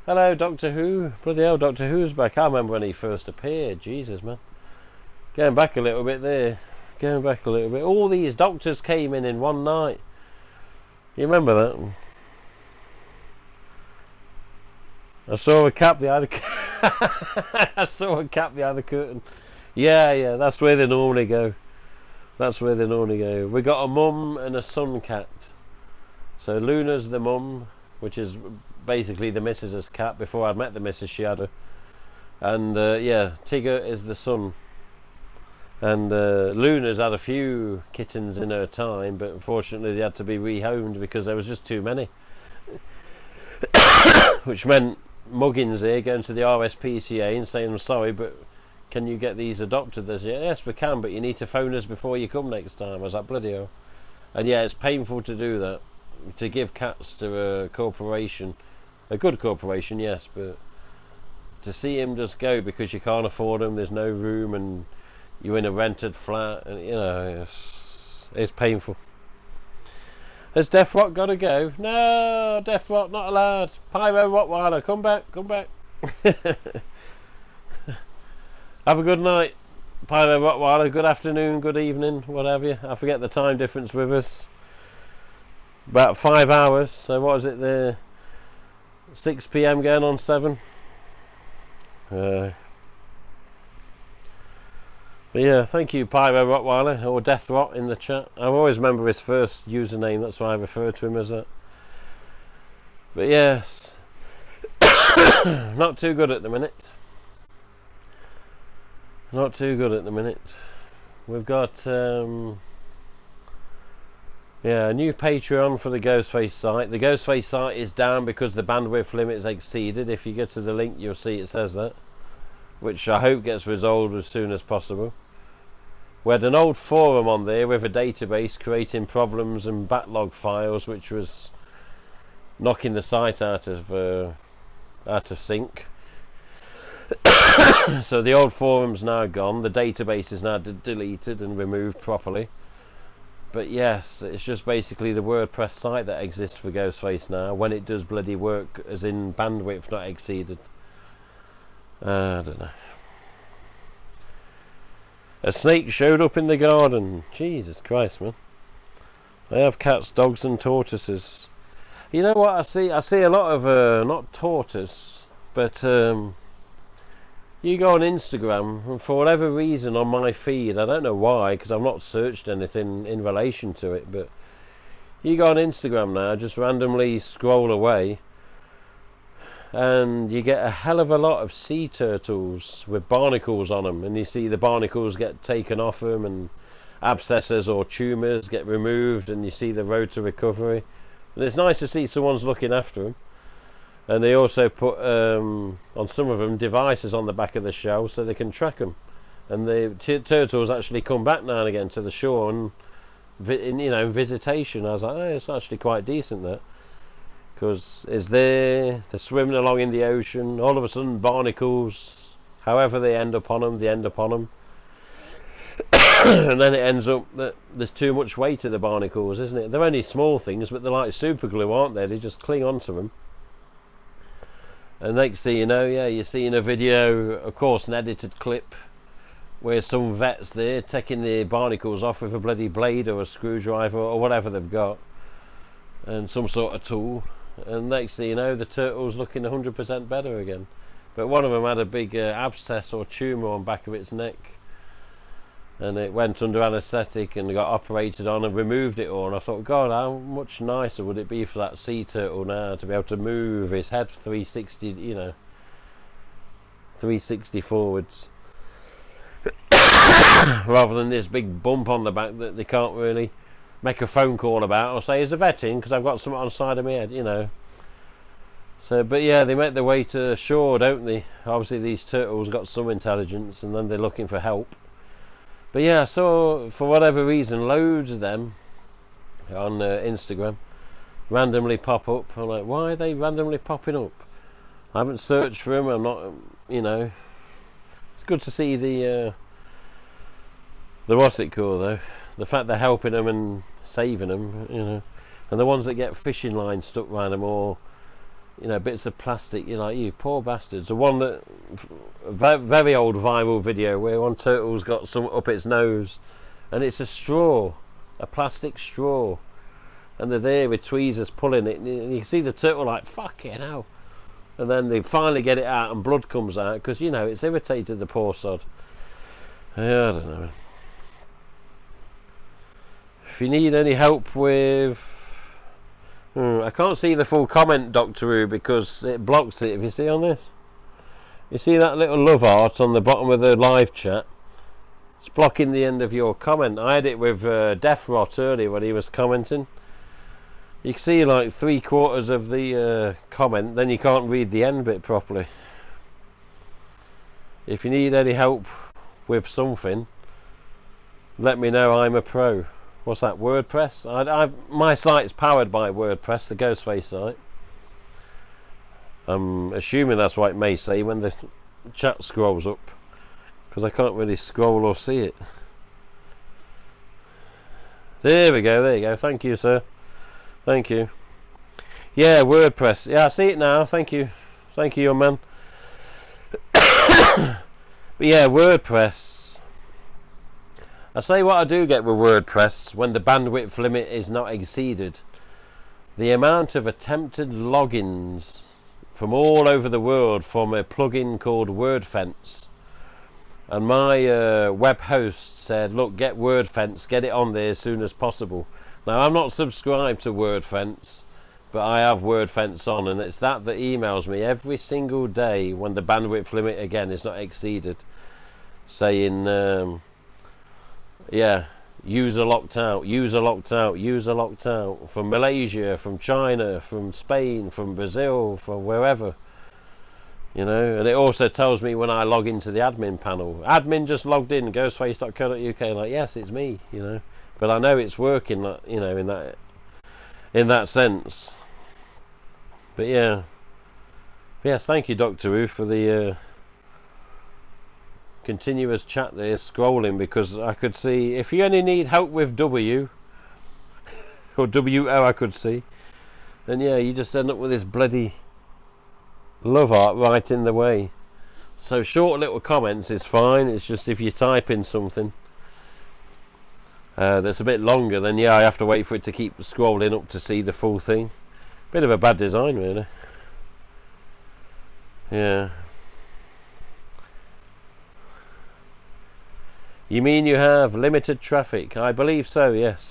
Hello, Doctor Who. Bloody hell, Doctor Who's back. I remember when he first appeared. Jesus, man. Going back a little bit there. Going back a little bit. All these doctors came in one night. You remember that? I saw a cat behind the I saw a cat behind the curtain. Yeah, that's where they normally go. That's where they normally go. We got a mum and a son cat. So Luna's the mum, which is basically the missus's cat. Before I'd met the missus, she had her. And yeah, Tigger is the son. And Luna's had a few kittens in her time, but unfortunately they had to be rehomed because there was just too many. Which meant Muggins here going to the RSPCA and saying, I'm sorry, but can you get these adopted? They said, yes, we can, but you need to phone us before you come next time. I was like, bloody hell. And yeah, it's painful to do that, to give cats to a corporation, a good corporation, yes, but to see him just go because you can't afford them, there's no room, and you're in a rented flat, and you know, it's painful. Has Death Rock got to go? No, Death Rock not allowed. Pyro Rottweiler, come back, come back. Have a good night, Pyro Rottweiler. Good afternoon, good evening, whatever. I forget the time difference with us. About 5 hours. So what is it there? 6 PM going on 7. But yeah, thank you, Pyro Rottweiler, or Death Rot in the chat. I always remember his first username, that's why I refer to him as that. But yes, not too good at the minute. Not too good at the minute. We've got, yeah, a new Patreon for the Ghostface site. The Ghostface site is down because the bandwidth limit is exceeded. If you get to the link, you'll see it says that, which I hope gets resolved as soon as possible. We had an old forum on there with a database creating problems and backlog files, which was knocking the site out of sync. So the old forum's now gone. The database is now deleted and removed properly. But yes, it's just basically the WordPress site that exists for Ghostface now, when it does bloody work, as in bandwidth not exceeded. I don't know. A snake showed up in the garden. Jesus Christ, man. I have cats, dogs and tortoises. You know what I see? I see a lot of, not tortoise, but you go on Instagram, and for whatever reason on my feed, I don't know why, because I've not searched anything in relation to it, but you go on Instagram now, just randomly scroll away, and you get a hell of a lot of sea turtles with barnacles on them, and you see the barnacles get taken off them, and abscesses or tumours get removed, and you see the road to recovery. And it's nice to see someone's looking after them. And they also put on some of them devices on the back of the shell so they can track them. And the turtles actually come back now and again to the shore and you know, visitation. I was like, oh, it's actually quite decent there, because it's there, they're swimming along in the ocean, all of a sudden barnacles, however they end up on them, they end up on them. And then it ends up that there's too much weight to the barnacles, isn't it? They're only small things, but they're like super glue, aren't they? They just cling onto them. And next thing you know, yeah, you're seeing a video, of course an edited clip, where some vet's there taking the barnacles off with a bloody blade or a screwdriver or whatever they've got, and some sort of tool. And next thing you know, the turtle's looking 100% better again. but one of them had a big abscess or tumour on the back of its neck, and it went under anaesthetic and got operated on and removed it all. And I thought, God, how much nicer would it be for that sea turtle now to be able to move his head 360, 360 forwards, rather than this big bump on the back that they can't really make a phone call about or say, is the vet in, because I've got something on the side of my head, So, but yeah, they make their way to shore, don't they? Obviously these turtles got some intelligence, and then they're looking for help. But yeah, so for whatever reason, loads of them on Instagram randomly pop up. I'm like, why are they randomly popping up? I haven't searched for them. I'm not, It's good to see the what's it called though? The fact they're helping them and saving them, and the ones that get fishing lines stuck around them, or bits of plastic. You're like, you poor bastards. The one that very old viral video where one turtle's got some up its nose, and it's a straw, a plastic straw, and they're there with tweezers pulling it, and you can see the turtle like, fucking hell. And then they finally get it out and blood comes out because it's irritated the poor sod. Yeah, I don't know. If you need any help with I can't see the full comment, Doctor Who, because it blocks it. If you see on this, you see that little love heart on the bottom of the live chat, it's blocking the end of your comment. I had it with Death Rot earlier when he was commenting. You can see like 3/4 of the comment, then you can't read the end bit properly. If you need any help with something, let me know. I'm a pro. What's that, WordPress? My site's powered by WordPress, the Ghostface site. I'm assuming that's what it may say when the chat scrolls up, because I can't really scroll or see it. There we go, thank you, sir. Thank you. Yeah, WordPress. Yeah, I see it now, thank you, young man. But yeah, WordPress. I say what I do get with WordPress when the bandwidth limit is not exceeded. The amount of attempted logins from all over the world from a plugin called WordFence. And my web host said, look, get WordFence, get it on there as soon as possible. Now, I'm not subscribed to WordFence, but I have WordFence on, and it's that emails me every single day when the bandwidth limit again is not exceeded, saying user locked out from Malaysia, from China, from Spain, from Brazil, from wherever, and it also tells me when I log into the admin panel, admin just logged in, ghostface.co.uk, like, yes, it's me, but I know it's working, like, in that sense. But yeah, yes, thank you, Doctor Who, for the continuous chat there, scrolling, because I could see if you only need help with W or WO, I could see, then yeah, you just end up with this bloody love art right in the way. So short little comments is fine. It's just if you type in something that's a bit longer, then yeah, I have to wait for it to keep scrolling up to see the full thing. Bit of a bad design, really. Yeah. You mean you have limited traffic? I believe so, yes.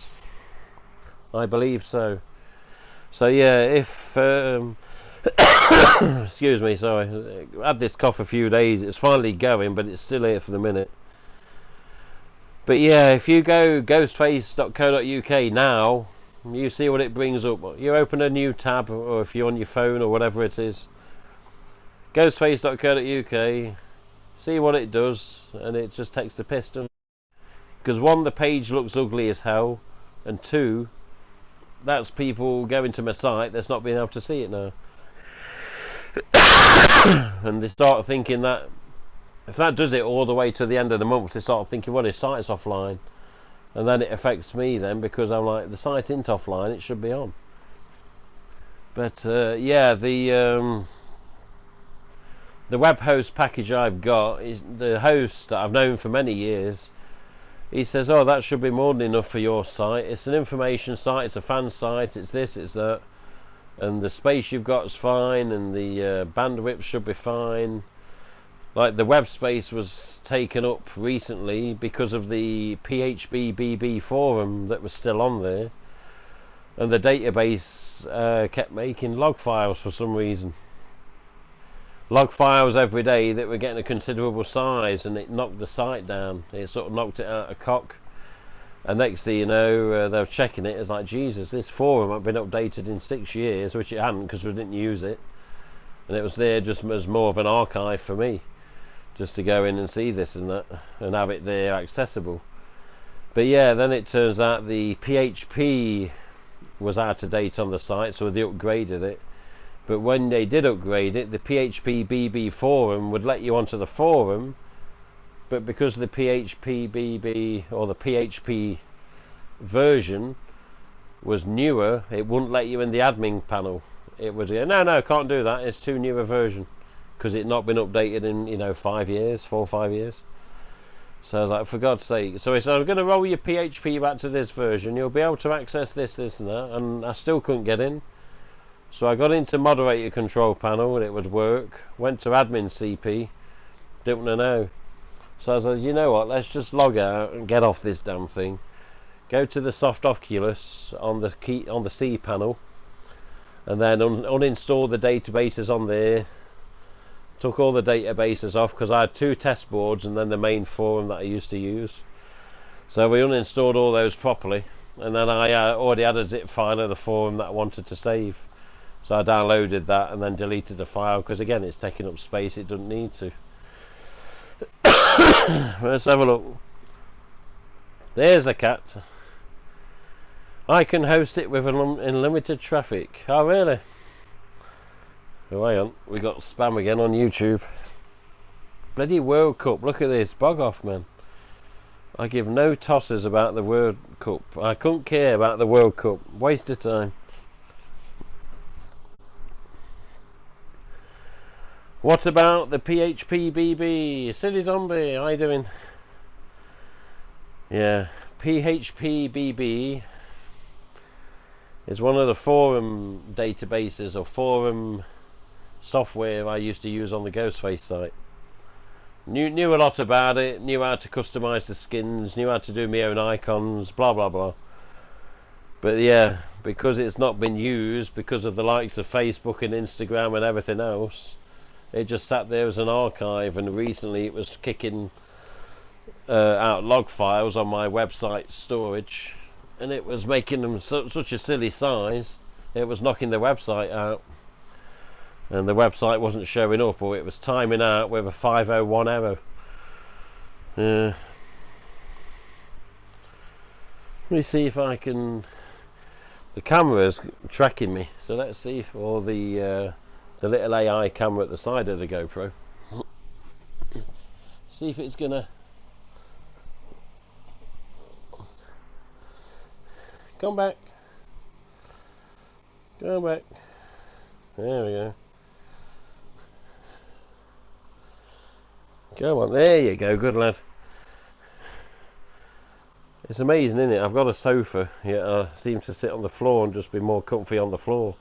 I believe so. So yeah, if excuse me, sorry, I had this cough a few days, it's finally going, but it's still here for the minute. But yeah, if you go ghostface.co.uk now, you see what it brings up. You open a new tab, or if you're on your phone or whatever it is, ghostface.co.uk, see what it does, and it just takes the piss, doesn't it? Because one, the page looks ugly as hell, and two, that's people going to my site that's not being able to see it now. And they start thinking that if that does it all the way to the end of the month, they start thinking, well, his site's offline, and then it affects me then, because I'm like, the site isn't offline, it should be on. But yeah, the web host package I've got is the host that I've known for many years. He says, oh, that should be more than enough for your site. It's an information site, it's a fan site, it's this, it's that, and the space you've got is fine, and the bandwidth should be fine. like the web space was taken up recently because of the PHPBB forum that was still on there, and the database kept making log files for some reason. Log files every day that were getting a considerable size, and it knocked the site down. It sort of knocked it out of cock. And next thing you know, they were checking it. It's like, Jesus, this forum had been updated in 6 years, which it hadn't because we didn't use it. And it was there just as more of an archive for me, just to go in and see this and that, and have it there accessible. But yeah, then it turns out the PHP was out of date on the site, so they upgraded it. But when they did upgrade it, the PHPBB forum would let you onto the forum, but because the PHPBB or the PHP version was newer, it wouldn't let you in the admin panel. It would go, no, can't do that, it's too new a version, because it's not been updated in 4 or 5 years. So I was like, for God's sake. So he said, I'm going to roll your PHP back to this version, you'll be able to access this and that, and I still couldn't get in. So I got into moderator control panel and it would work. Went to admin CP, didn't want to know. So I said, you know what, let's just log out and get off this damn thing. Go to the soft Oculus on the C panel, and then uninstall the databases on there. Took all the databases off because I had 2 test boards and then the main forum that I used to use. So we uninstalled all those properly, and then I already had a zip file of the forum that I wanted to save. So I downloaded that and then deleted the file because again it's taking up space it doesn't need to. Let's have a look. There's the cat. I can host it with unlimited traffic. Oh really? Oh hang on, we got spam again on YouTube. Bloody World Cup, look at this, bog off man. I give no tosses about the World Cup. I couldn't care about the World Cup. Waste of time. What about the PHPBB? Silly Zombie, how you doing? Yeah, PHPBB is one of the forum databases or forum software I used to use on the Ghostface site. Knew a lot about it, knew how to customize the skins, knew how to do my own icons, blah blah blah. But yeah, because it's not been used because of the likes of Facebook and Instagram and everything else, it just sat there as an archive, and recently it was kicking out log files on my website storage, and it was making them such a silly size, it was knocking the website out, and the website wasn't showing up, or it was timing out with a 501 error. Let me see if I can. The camera's tracking me, so let's see if all the little AI camera at the side of the GoPro. See if it's gonna come back. Go back. There we go. Go on, there you go, good lad. It's amazing, isn't it? I've got a sofa, yet I seem to sit on the floor and just be more comfy on the floor.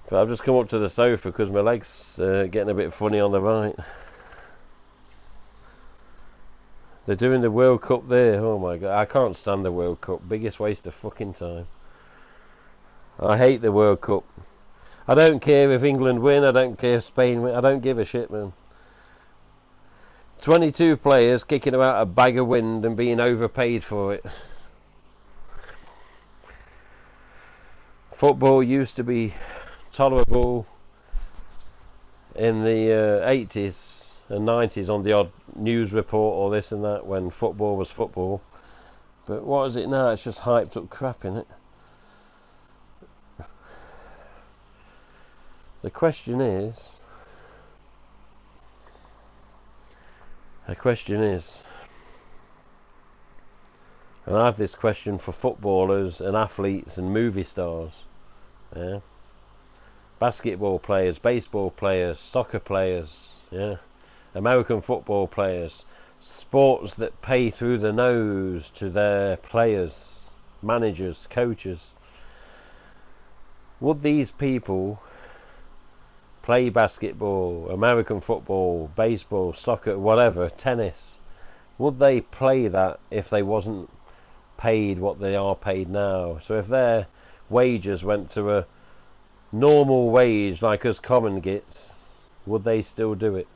But I've just come up to the sofa because my leg's getting a bit funny on the right. They're doing the World Cup there. Oh my god, I can't stand the World Cup. Biggest waste of fucking time. I hate the World Cup. I don't care if England win, I don't care if Spain win, I don't give a shit, man. 22 players kicking about a bag of wind and being overpaid for it. Football used to be tolerable in the 80s and 90s on the odd news report or this and that when football was football, but what is it now? It's just hyped up crap, innit? The question is, and I have this question for footballers and athletes and movie stars, yeah, basketball players, baseball players, soccer players, yeah, American football players, sports that pay through the nose to their players, managers, coaches. Would these people play basketball, American football, baseball, soccer, whatever, tennis, would they play that if they wasn't paid what they are paid now? So if their wages went to a normal wage like us common gits, would they still do it?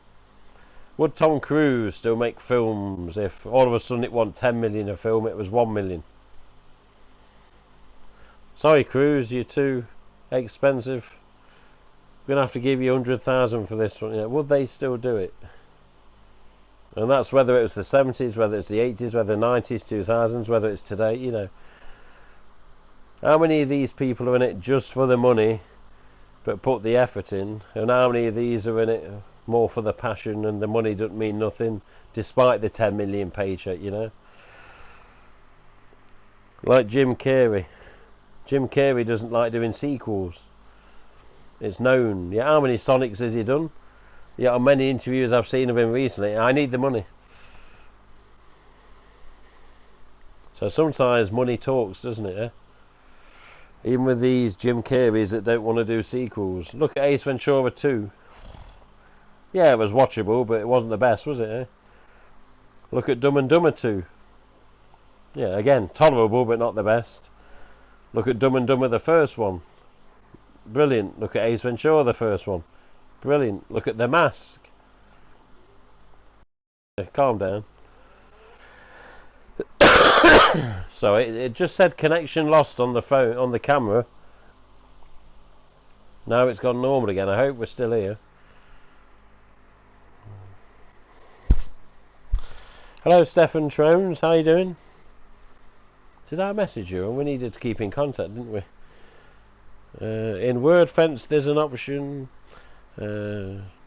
Would Tom Cruise still make films if all of a sudden it wasn't 10 million a film, it was 1 million? Sorry Cruise, you're too expensive. We're going to have to give you 100,000 for this one. Yeah, would they still do it? And that's whether it was the 70s, whether it's the 80s, whether the 90s, 2000s, whether it's today, you know. How many of these people are in it just for the money, but put the effort in? And how many of these are in it more for the passion and the money doesn't mean nothing, despite the 10 million paycheck, you know? Like Jim Carrey. Jim Carrey doesn't like doing sequels. It's known. Yeah, how many Sonics has he done? Yeah, on many interviews I've seen of him recently, I need the money. So sometimes money talks, doesn't it? Eh? Even with these Jim Carreys that don't want to do sequels. Look at Ace Ventura 2. Yeah, it was watchable, but it wasn't the best, was it? Eh? Look at Dumb and Dumber 2. Yeah, again, tolerable, but not the best. Look at Dumb and Dumber, the first one. Brilliant. Look at Ace Ventura, the first one. Brilliant. Look at The Mask. Calm down. So it just said connection lost on the phone, on the camera. Now it's gone normal again. I hope we're still here. Hello Stefan Trones, how you doing? Did I message you? We needed to keep in contact, didn't we? In WordFence there's an option.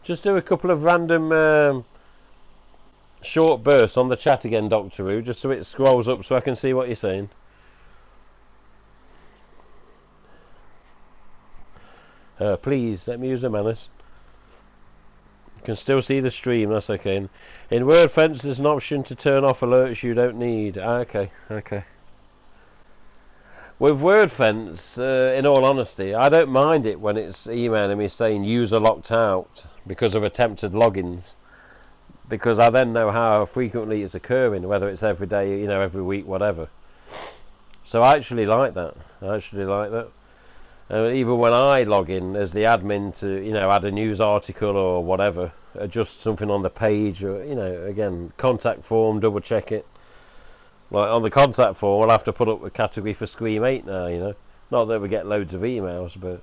Just do a couple of random short bursts on the chat again, Doctor Who, just so it scrolls up so I can see what you're saying. Please, let me use the manners. You can still see the stream, that's okay. In WordFence there's an option to turn off alerts you don't need. Okay. With WordFence, in all honesty, I don't mind it when it's emailing me saying user locked out because of attempted logins, because I then know how frequently it's occurring, whether it's every day, you know, every week, whatever. So I actually like that. Even when I log in as the admin to, you know, add a news article or whatever, adjust something on the page, or, you know, again, contact form, double check it. Like on the contact form, we'll have to put up a category for Scream 8 now, you know. Not that we get loads of emails, but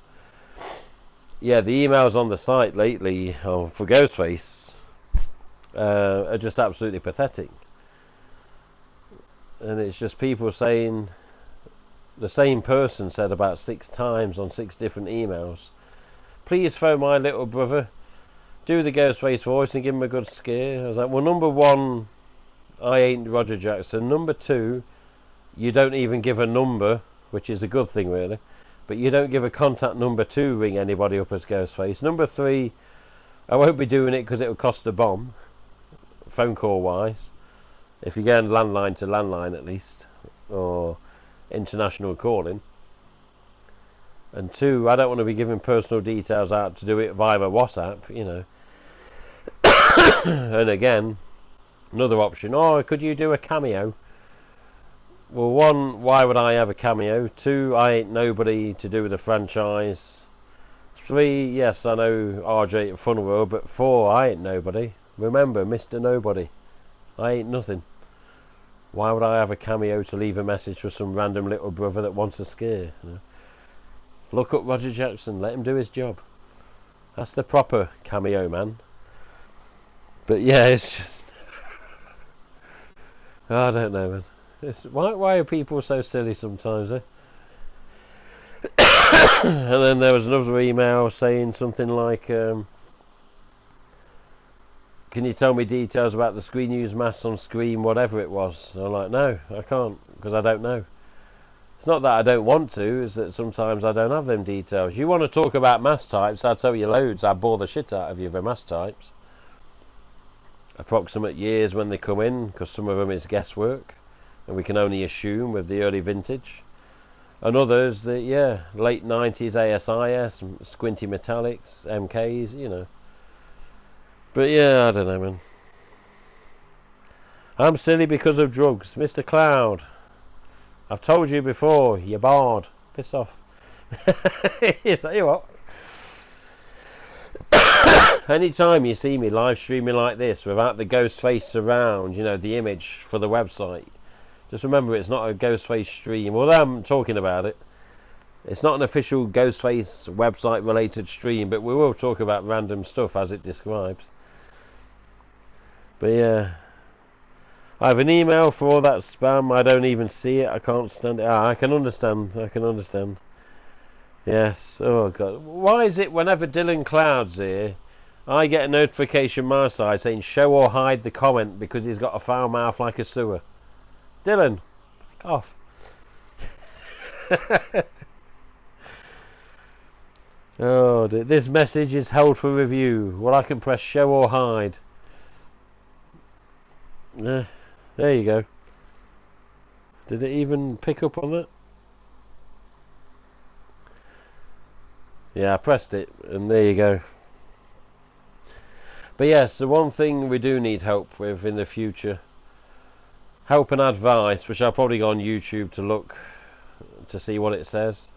yeah, the emails on the site lately for Ghostface are just absolutely pathetic. And it's just people saying, the same person said about 6 times on 6 different emails, please phone my little brother, do the Ghostface voice and give him a good scare. I was like, well, number one, I ain't Roger Jackson. Number two, you don't even give a number, which is a good thing really, but you don't give a contact number to ring anybody up as Ghostface. Number three, I won't be doing it because it will cost a bomb, phone call wise, if you're going landline to landline at least, or international calling. And two, I don't want to be giving personal details out to do it via WhatsApp, you know. And again, another option, oh, could you do a cameo? Well, one, why would I have a cameo? Two, I ain't nobody to do with the franchise. Three, yes, I know RJ at Funworld, but four, I ain't nobody. Remember, Mr. Nobody. I ain't nothing. Why would I have a cameo to leave a message for some random little brother that wants a scare? You know? Look up Roger Jackson, let him do his job. That's the proper cameo man. But yeah, it's just... I don't know, man. Why are people so silly sometimes, eh? And then there was another email saying something like, can you tell me details about the Screen News mass on Scream, whatever it was? And I'm like, no, I can't, because I don't know. It's not that I don't want to, it's that sometimes I don't have them details. You want to talk about mass types, I'll tell you loads. I bore the shit out of you for mass types. Approximate years when they come in, because some of them is guesswork, and we can only assume with the early vintage. and others that, yeah, late 90s ASIS, Squinty Metallics, MKs, you know. But yeah, I don't know, man. I'm silly because of drugs. Mr. Cloud, I've told you before, you're barred. Piss off. Yes, tell you what. Anytime you see me live streaming like this without the ghost face surround, you know, the image for the website, just remember it's not a ghost face stream. Although I'm talking about it, it's not an official Ghostface website related stream, but we will talk about random stuff as it describes. But yeah, I have an email for all that spam. I don't even see it. I can't stand it. I can understand. I can understand. Yes. Oh God. Why is it whenever Dylan Cloud's here, I get a notification my side saying show or hide the comment because he's got a foul mouth like a sewer? Dylan, back off. Oh, this message is held for review. Well, I can press show or hide. There you go. Did it even pick up on that? Yeah, I pressed it, and there you go. But yes, the one thing we do need help with in the future, help and advice, which I'll probably go on YouTube to look to see what it says.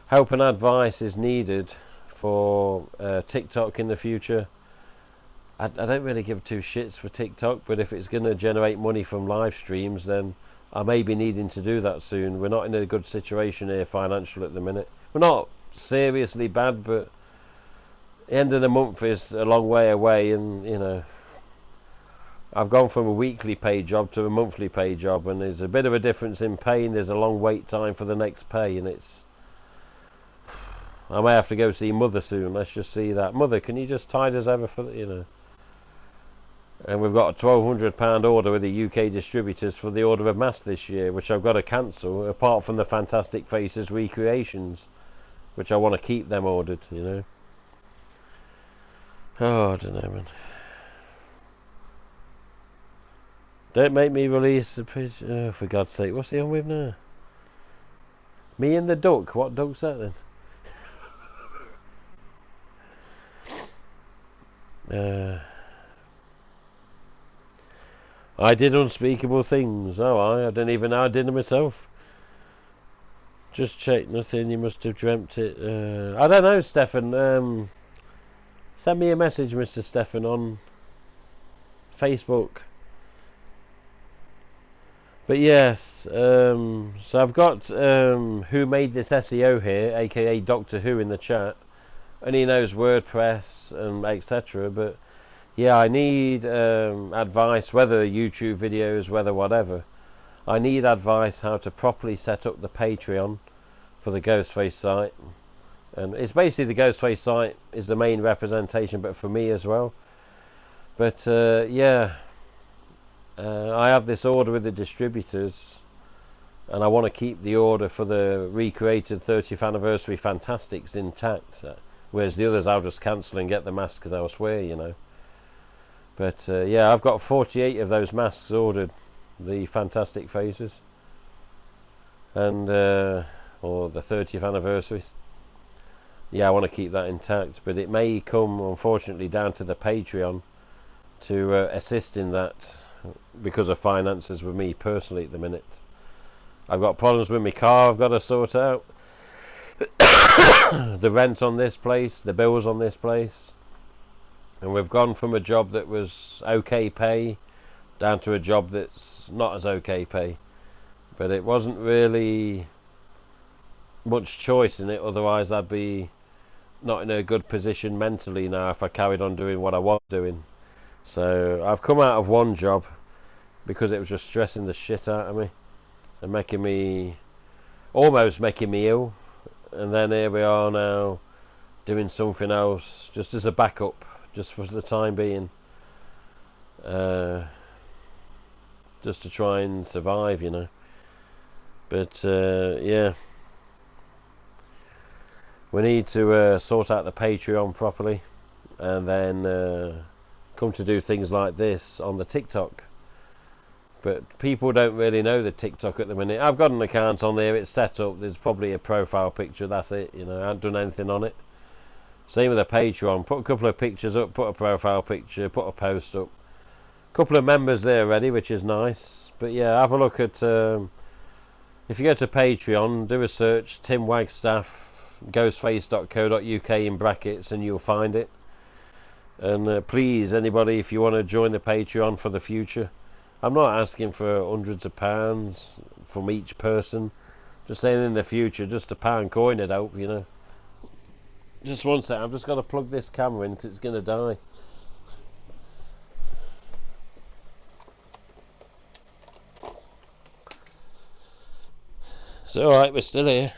Help and advice is needed for TikTok in the future. I don't really give two shits for TikTok, but if it's going to generate money from live streams, then I may be needing to do that soon. We're not in a good situation here financial at the minute. We're not seriously bad, but the end of the month is a long way away, and you know, I've gone from a weekly pay job to a monthly pay job, and there's a bit of a difference in pay, and there's a long wait time for the next pay, and it's, I may have to go see Mother soon. Let's just see that. Mother, can you just tide us over for, you know? And we've got a £1,200 order with the UK distributors for the order of masks this year, which I've got to cancel, apart from the Fantastic Faces recreations, which I want to keep them ordered, you know. Oh, I don't know, man. Don't make me release the pitch. Oh, for God's sake, what's he on with now? Me and the duck. What duck's that then? I did unspeakable things. Oh, I didn't even know I did them myself. Just check nothing. You must have dreamt it. I don't know, Stefan. Send me a message, Mr. Stefan, on Facebook. But yes, so I've got Who Made This SEO here, aka Doctor Who, in the chat, and he knows WordPress and etc. But yeah, I need advice, whether YouTube videos, whether whatever. I need advice how to properly set up the Patreon for the Ghostface site. And it's basically the Ghostface site is the main representation, but for me as well. But yeah, I have this order with the distributors, and I want to keep the order for the recreated 30th anniversary Fantastics intact. Whereas the others I'll just cancel and get the masks elsewhere, you know. But yeah, I've got 48 of those masks ordered, the Fantastic Faces, and or the 30th anniversaries. Yeah, I want to keep that intact, but it may come, unfortunately, down to the Patreon to assist in that because of finances with me personally at the minute. I've got problems with my car I've got to sort out. The rent on this place, the bills on this place. And we've gone from a job that was okay pay down to a job that's not as okay pay. But it wasn't really much choice in it, otherwise I'd be not in a good position mentally now if I carried on doing what I was doing. So I've come out of one job because it was just stressing the shit out of me and almost making me ill. And then here we are now doing something else just as a backup, just for the time being, just to try and survive, you know. But yeah, we need to sort out the Patreon properly, and then come to do things like this on the TikTok. But people don't really know the TikTok at the minute. I've got an account on there, it's set up, there's probably a profile picture, that's it, you know, I haven't done anything on it. Same with the Patreon, put a couple of pictures up, put a profile picture, put a post up. A couple of members there already, which is nice. But yeah, have a look at, if you go to Patreon, do a search, Tim Wagstaff, ghostface.co.uk in brackets, and you'll find it. And please, anybody, if you want to join the Patreon for the future, I'm not asking for hundreds of pounds from each person. Just saying in the future, just a pound coin would help, you know. Just one second, I've just got to plug this camera in because it's going to die. It's alright, we're still here.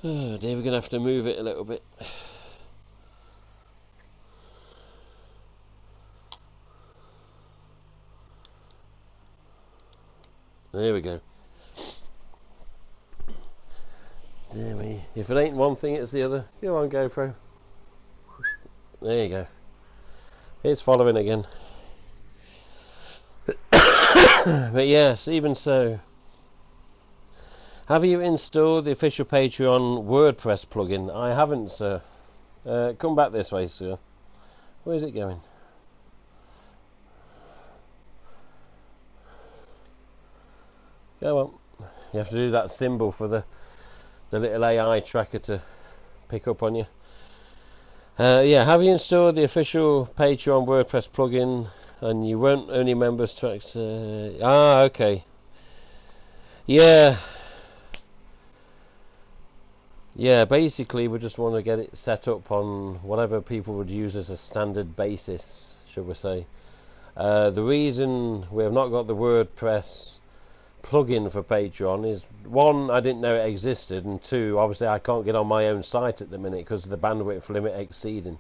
Oh dear, we're going to have to move it a little bit. There we go. Dear me. If it ain't one thing, it's the other. Go on, GoPro. There you go. It's following again. But yes, even so. Have you installed the official Patreon WordPress plugin? I haven't, sir. Come back this way, sir. Where's it going? Go on. You have to do that symbol for the little AI tracker to pick up on you. Yeah, have you installed the official Patreon WordPress plugin? And you weren't only members to access. Okay. Yeah. Yeah, basically we just want to get it set up on whatever people would use as a standard basis, should we say. The reason we have not got the WordPress plugin for Patreon is, one, I didn't know it existed, and two, obviously I can't get on my own site at the minute because of the bandwidth limit exceeding,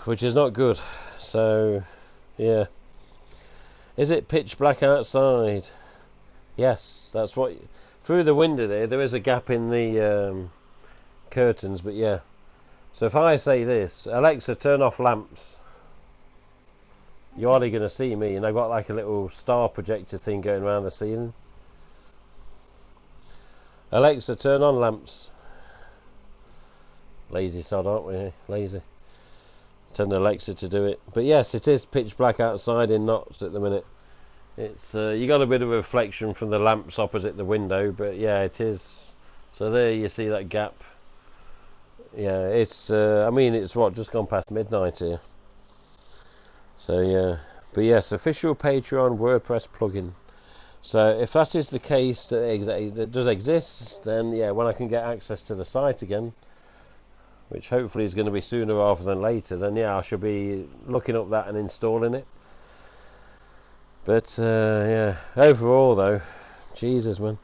which is not good. So yeah, is it pitch black outside? Yes, that's what, through the window there is a gap in the curtains, but yeah. So if I say this, Alexa, turn off lamps, you're hardly going to see me, and I've got like a little star projector thing going around the ceiling. Alexa, turn on lamps. Lazy sod, aren't we? Lazy. Telling Alexa to do it. But yes, it is pitch black outside in Notts at the minute. It's you got a bit of a reflection from the lamps opposite the window, but yeah, it is. So there you see that gap. Yeah, it's I mean, it's what, just gone past midnight here. So yeah, but yes, official Patreon WordPress plugin. So if that is the case, that it does exist, then yeah, when I can get access to the site again, which hopefully is going to be sooner rather than later, then yeah, I shall be looking up that and installing it. But yeah, overall though, Jesus man,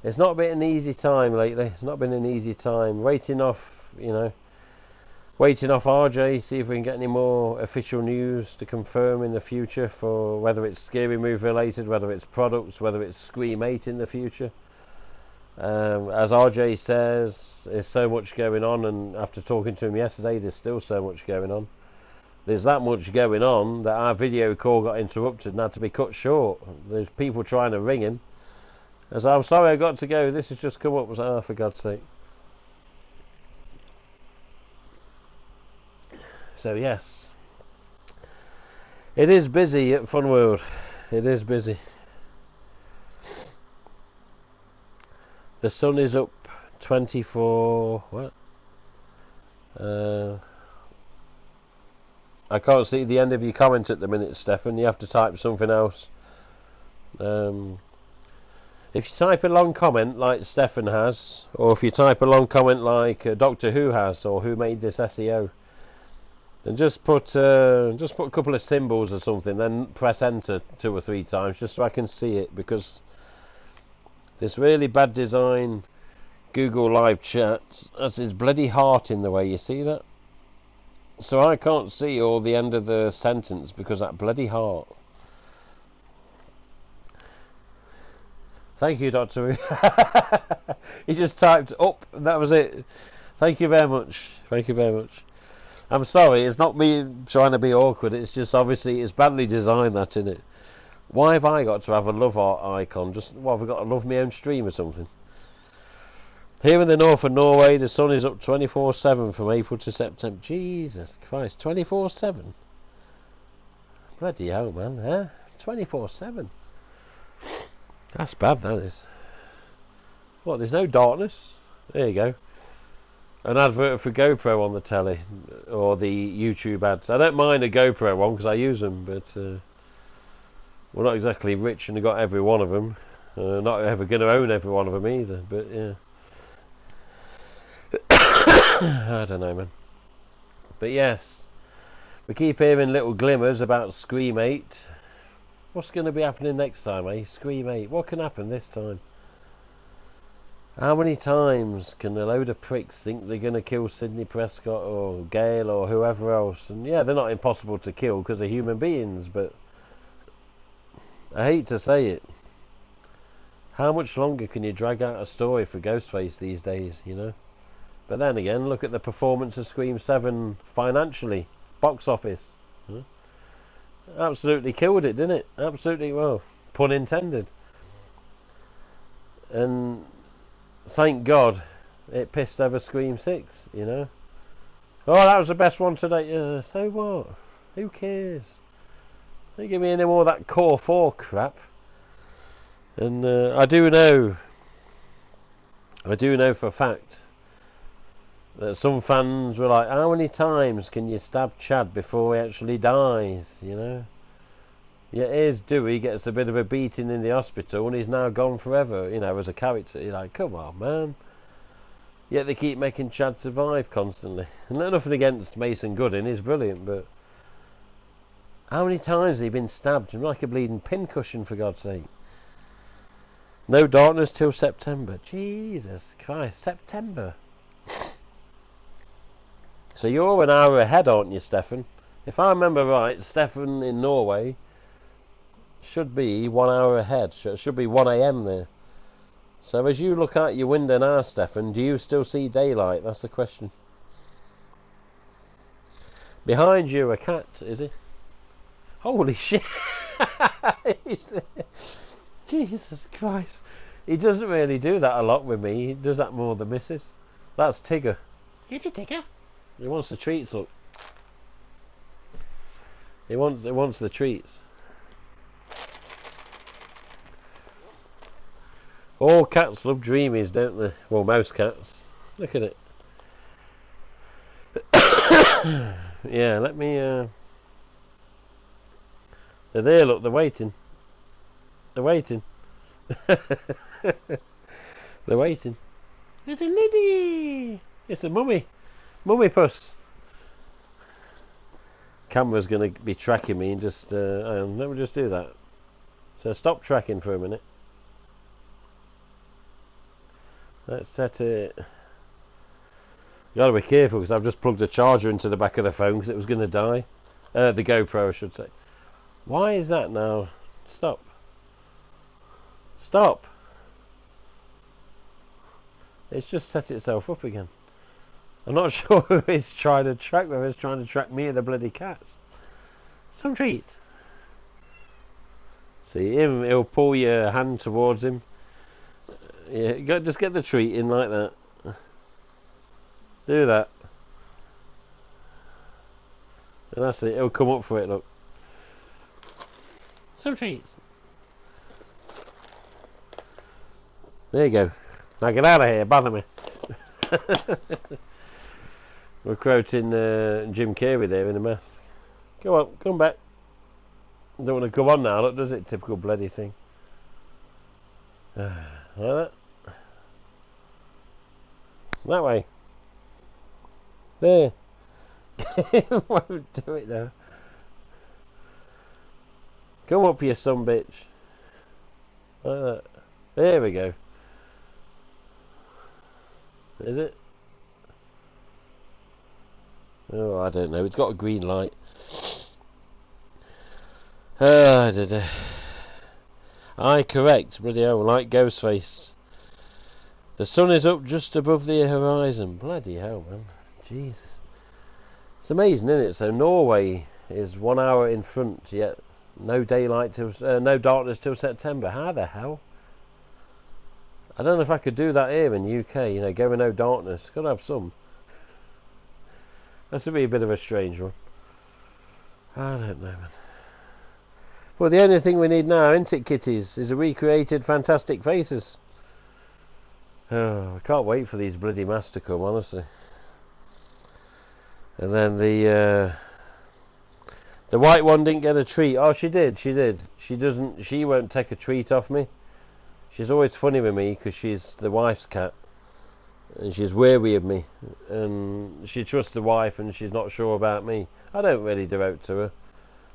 it's not been an easy time lately. It's not been an easy time waiting off, you know, waiting off RJ, see if we can get any more official news to confirm in the future, for whether it's Scary Move related, whether it's products, whether it's Scream 8 in the future. As RJ says, there's so much going on, and after talking to him yesterday, there's still so much going on. There's that much going on that our video call got interrupted and had to be cut short. There's people trying to ring him. As I'm sorry, I got to go. This has just come up. Oh, for God's sake. So yes, it is busy at Fun World. It is busy. The sun is up 24. What? I can't see the end of your comment at the minute, Stefan. You have to type something else. If you type a long comment like Stefan has, or if you type a long comment like Doctor Who has, or Who Made This SEO, then just put a couple of symbols or something, then press enter 2 or 3 times just so I can see it, because this really bad design Google Live Chat has his bloody heart in the way. You see that? So I can't see all the end of the sentence because that bloody heart. Thank you, Doctor. He just typed up. That was it. Thank you very much. Thank you very much. I'm sorry, it's not me trying to be awkward. It's just obviously it's badly designed, that, isn't it? Why have I got to have a love art icon? Just what, have I got to love my own stream or something? Here in the north of Norway, the sun is up 24/7 from April to September. Jesus Christ, 24/7. Bloody hell, man, huh? 24/7. That's bad, that is. What, there's no darkness? There you go. An advert for GoPro on the telly, or the YouTube ads. I don't mind a GoPro one because I use them, but we're not exactly rich and got every one of them. Not ever going to own every one of them either, but yeah. I don't know, man. But yes, we keep hearing little glimmers about Scream 8. What's going to be happening next time, eh? Scream 8. What can happen this time? How many times can a load of pricks think they're going to kill Sidney Prescott or Gale or whoever else? And yeah, they're not impossible to kill because they're human beings, but I hate to say it. How much longer can you drag out a story for Ghostface these days, you know? But then again, look at the performance of Scream 7 financially. Box office. Huh? Absolutely killed it, didn't it? Absolutely, well, pun intended. And thank God it pissed over Scream 6, you know? Oh, that was the best one today. So what? Who cares? Don't give me any more of that Core 4 crap. And I do know for a fact that some fans were like, how many times can you stab Chad before he actually dies, you know? Yeah, here's Dewey gets a bit of a beating in the hospital and he's now gone forever, you know, as a character. You're like, come on, man. Yet they keep making Chad survive constantly. And nothing against Mason Gooding, he's brilliant, but how many times has he been stabbed? I'm like a bleeding pincushion, for God's sake. No darkness till September. Jesus Christ, September. So you're an hour ahead, aren't you, Stefan? If I remember right, Stefan in Norway should be 1 hour ahead. Should be 1 AM there. So as you look out your window now, Stefan, do you still see daylight? That's the question. Behind you, a cat, is he? Holy shit! Jesus Christ. He doesn't really do that a lot with me. He does that more than Mrs. That's Tigger. Is it Tigger? He wants the treats, look. He wants the treats. All cats love dreamies, don't they? Well, most cats. Look at it. Yeah, let me they're there, look, they're waiting. They're waiting. They're waiting. It's a lady. It's a mummy. Mummy puss. Camera's going to be tracking me and just let me just do that. So stop tracking for a minute. Let's set it. You got to be careful because I've just plugged a charger into the back of the phone because it was going to die. The GoPro, I should say. Why is that now? Stop. Stop. It's just set itself up again. I'm not sure who it's trying to track, whether it's trying to track me or the bloody cats. Some treats. See him, he'll pull your hand towards him. Yeah, just get the treat in like that. Do that. And that's it, he'll come up for it, look. Some treats. There you go. Now get out of here, bother me. We're quoting Jim Carrey there in a mask. Go on, come back. Don't want to come on now, look, does it? Typical bloody thing. Like that. That way. There. Won't do it now. Come up, you son bitch. Like that. There we go. Is it? Oh, I don't know. It's got a green light. Aye, correct. Bloody hell, like Ghostface. The sun is up just above the horizon. Bloody hell, man. Jesus. It's amazing, isn't it? So Norway is 1 hour in front, yet no daylight till no darkness till September. How the hell? I don't know if I could do that here in the UK. You know, go with no darkness. Got to have some. That would be a bit of a strange one. I don't know, man. Well, the only thing we need now, isn't it, kitties, is a recreated Fantastic Faces. Oh, I can't wait for these bloody masks to come, honestly. And then the white one didn't get a treat. Oh, she did. She won't take a treat off me. She's always funny with me because she's the wife's cat. And she's weary of me. And she trusts the wife and she's not sure about me. I don't really devote to her.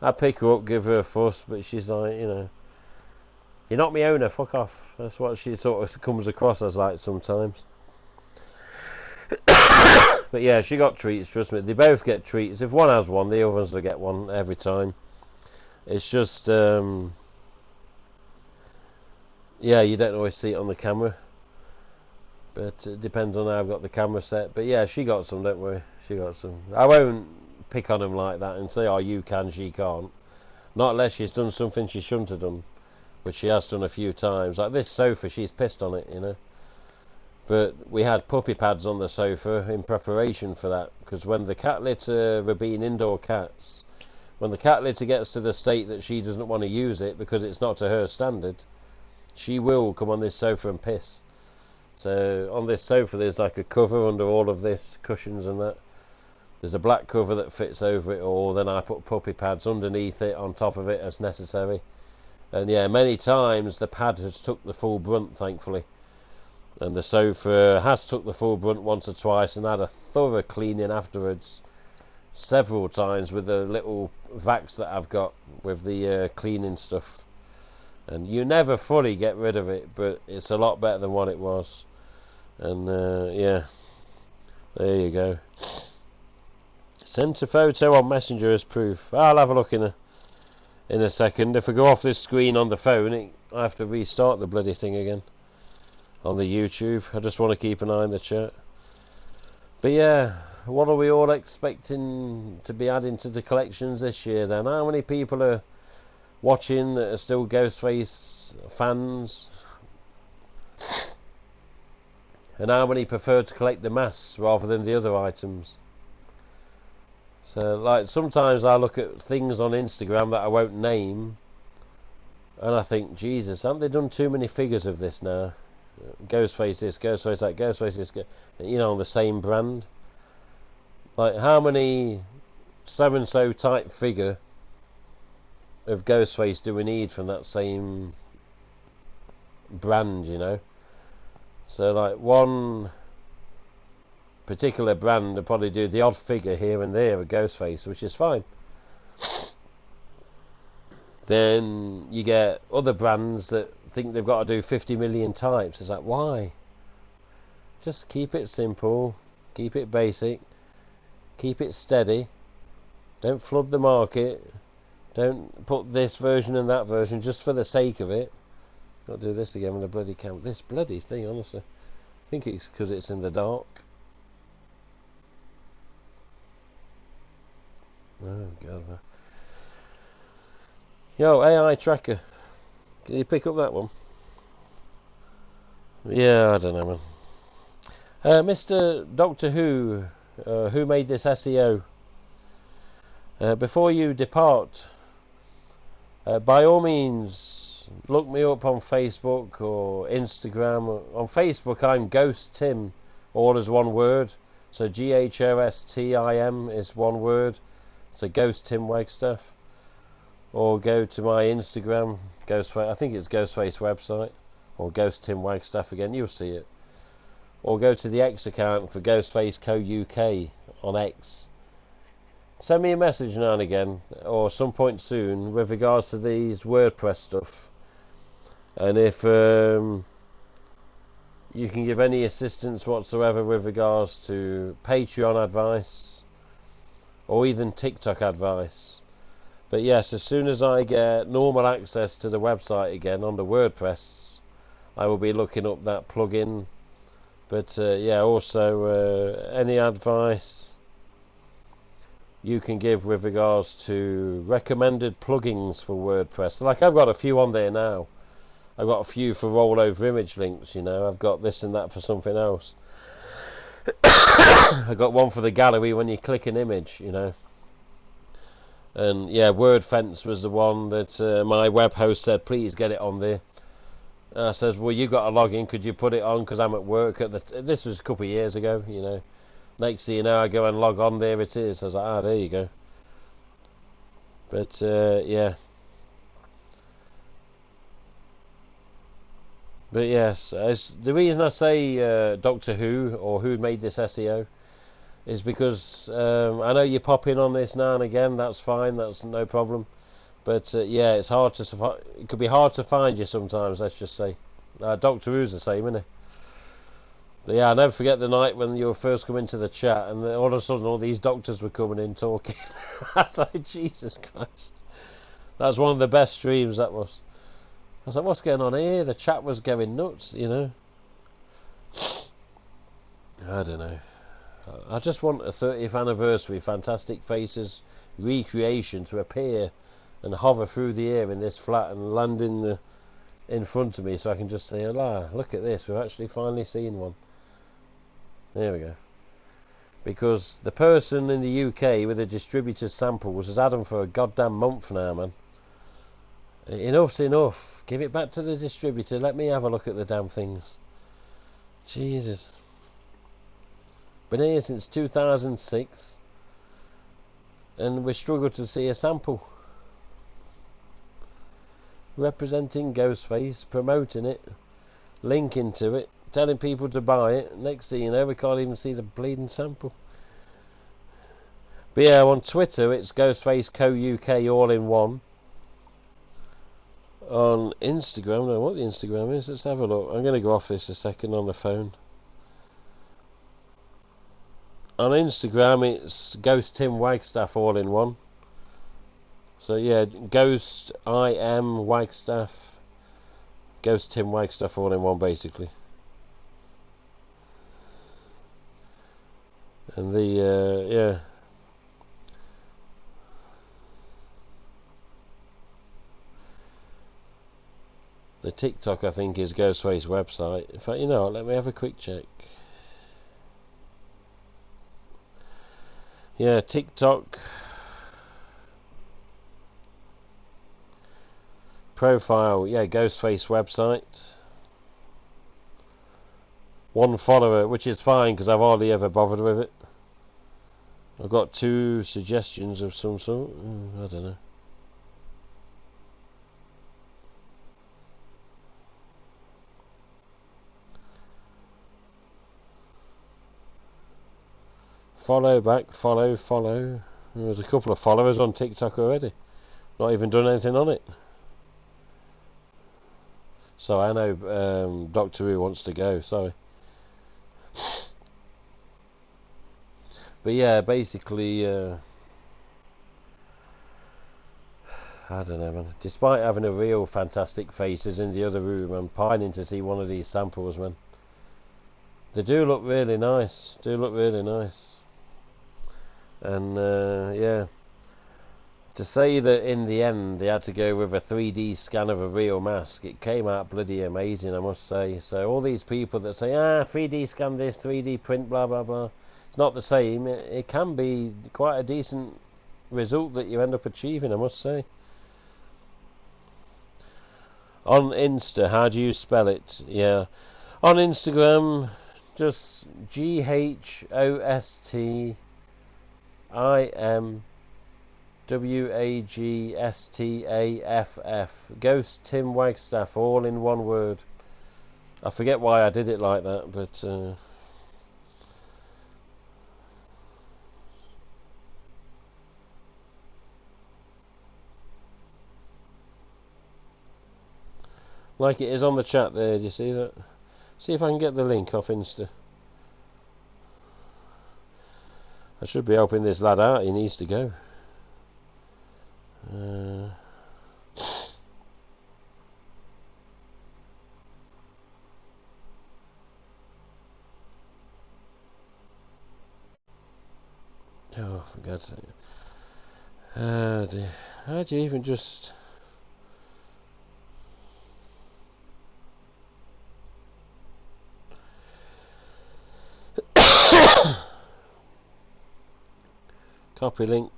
I pick her up, give her a fuss, but she's like, you know, you're not my owner, fuck off. That's what she sort of comes across as like sometimes. But yeah, she got treats, trust me. They both get treats. If one has one, the others will get one every time. It's just, yeah, you don't always see it on the camera. But it depends on how I've got the camera set. But yeah, she got some, don't worry. She got some. I won't pick on them like that and say, oh, you can, she can't. Not unless she's done something she shouldn't have done. Which she has done a few times. Like this sofa, she's pissed on it, you know. But we had puppy pads on the sofa in preparation for that. Because when the cat litter were being indoor cats, when the cat litter gets to the state that she doesn't want to use it because it's not to her standard, she will come on this sofa and piss. So on this sofa there's like a cover under all of this, cushions and that. There's a black cover that fits over it all. Then I put puppy pads underneath it, on top of it as necessary. And yeah, many times the pad has took the full brunt, thankfully. And the sofa has took the full brunt once or twice and had a thorough cleaning afterwards. Several times with the little vacs that I've got with the cleaning stuff. And you never fully get rid of it, but it's a lot better than what it was. And yeah, there you go. Sent a photo on Messenger as proof. I'll have a look in a second. If I go off this screen on the phone, I have to restart the bloody thing again on the YouTube. I just want to keep an eye on the chat. But yeah, what are we all expecting to be adding to the collections this year then? How many people are watching that are still Ghostface fans? And how many prefer to collect the masks rather than the other items? So like sometimes I look at things on Instagram that I won't name and I think, Jesus, haven't they done too many figures of this now? Ghostface this, Ghostface that, Ghostface this, you know, on the same brand. Like how many so-and-so type figure of Ghostface do we need from that same brand, you know? So like one particular brand will probably do the odd figure here and there of Ghostface, which is fine. Then you get other brands that think they've got to do 50 million types. It's like, why? Just keep it simple, keep it basic, keep it steady. Don't flood the market. Don't put this version and that version just for the sake of it. Got to do this again with the bloody camera. This bloody thing, honestly. I think it's because it's in the dark. Oh God, man. Yo, AI tracker. Can you pick up that one? Yeah, I don't know, man. Mr. Doctor who made this SEO? Before you depart, by all means, look me up on Facebook or Instagram. On Facebook, I'm Ghost Tim, all as one word. So GHOSTIM is one word. So Ghost Tim Wagstaff. Or go to my Instagram, Ghostface. I think it's Ghostface website, or Ghost Tim Wagstaff again. You'll see it. Or go to the X account for Ghostface Co UK on X. Send me a message now and again, or some point soon, with regards to these WordPress stuff. And if you can give any assistance whatsoever with regards to Patreon advice, or even TikTok advice. But yes, as soon as I get normal access to the website again on the WordPress, I will be looking up that plugin But yeah, also any advice you can give with regards to recommended plugins for WordPress? Like, I've got a few on there now. I've got a few for rollover image links, you know. I've got this and that for something else. I've got one for the gallery when you click an image, you know. And yeah, WordFence was the one that my web host said, please get it on there. I says, well, you got a login, could you put it on, because I'm at work at the this was a couple of years ago, you know. Next thing you know, I go and log on, there it is. I was like, there you go. But yeah. But yes, the reason I say Doctor Who, or who made this SEO, is because I know you pop in on this now and again, that's fine, that's no problem. But yeah, it's hard to it could be hard to find you sometimes, let's just say. Doctor Who's the same, isn't it? But yeah, I'll never forget the night when you were first coming to the chat, and all of a sudden all these doctors were coming in talking. I was like, Jesus Christ. That was one of the best streams, that was. I was like, what's going on here? The chat was going nuts, you know. I don't know. I just want a 30th anniversary Fantastic Faces recreation to appear and hover through the air in this flat and land in front of me, so I can just say, "Allah, look at this, we've actually finally seen one." There we go. Because the person in the UK with the distributed samples has had them for a goddamn month now, man. Enough's enough. Give it back to the distributor. Let me have a look at the damn things. Jesus. Been here since 2006, and we struggle to see a sample. Representing Ghostface, promoting it, linking to it, telling people to buy it. Next thing you know, we can't even see the bleeding sample. But yeah, on Twitter it's Ghostface Co UK all in one. On Instagram, I don't know what the Instagram is. Let's have a look. I'm going to go off this a second on the phone. On Instagram it's Ghost Tim Wagstaff all in one. So yeah, Ghost I am Wagstaff, Ghost Tim Wagstaff all in one basically. And the yeah, the TikTok I think is Ghostface website. In fact, you know what, let me have a quick check. Yeah, TikTok profile, yeah, Ghostface website. One follower, which is fine because I've hardly ever bothered with it. I've got 2 suggestions of some sort. I don't know. Follow back, follow. There's a couple of followers on TikTok already. Not even done anything on it. So I know Doctor Who wants to go, sorry. But yeah, basically, I don't know, man. Despite having a real Fantastic Faces in the other room, I'm pining to see one of these samples, man. They do look really nice. And yeah, to say that in the end they had to go with a 3D scan of a real mask, it came out bloody amazing, I must say. So all these people that say, 3D scan this, 3D print, blah blah blah, it's not the same. It can be quite a decent result that you end up achieving, I must say. On Insta, how do you spell it? Yeah, on Instagram, just GHOSTIM WAGSTAFF, Ghost Tim Wagstaff, all in one word. I forget why I did it like that, but like it is on the chat there. Do you see that? See if I can get the link off Insta. I should be helping this lad out. He needs to go. Oh, for God's sake. Oh dear. How do you even just... Copy link.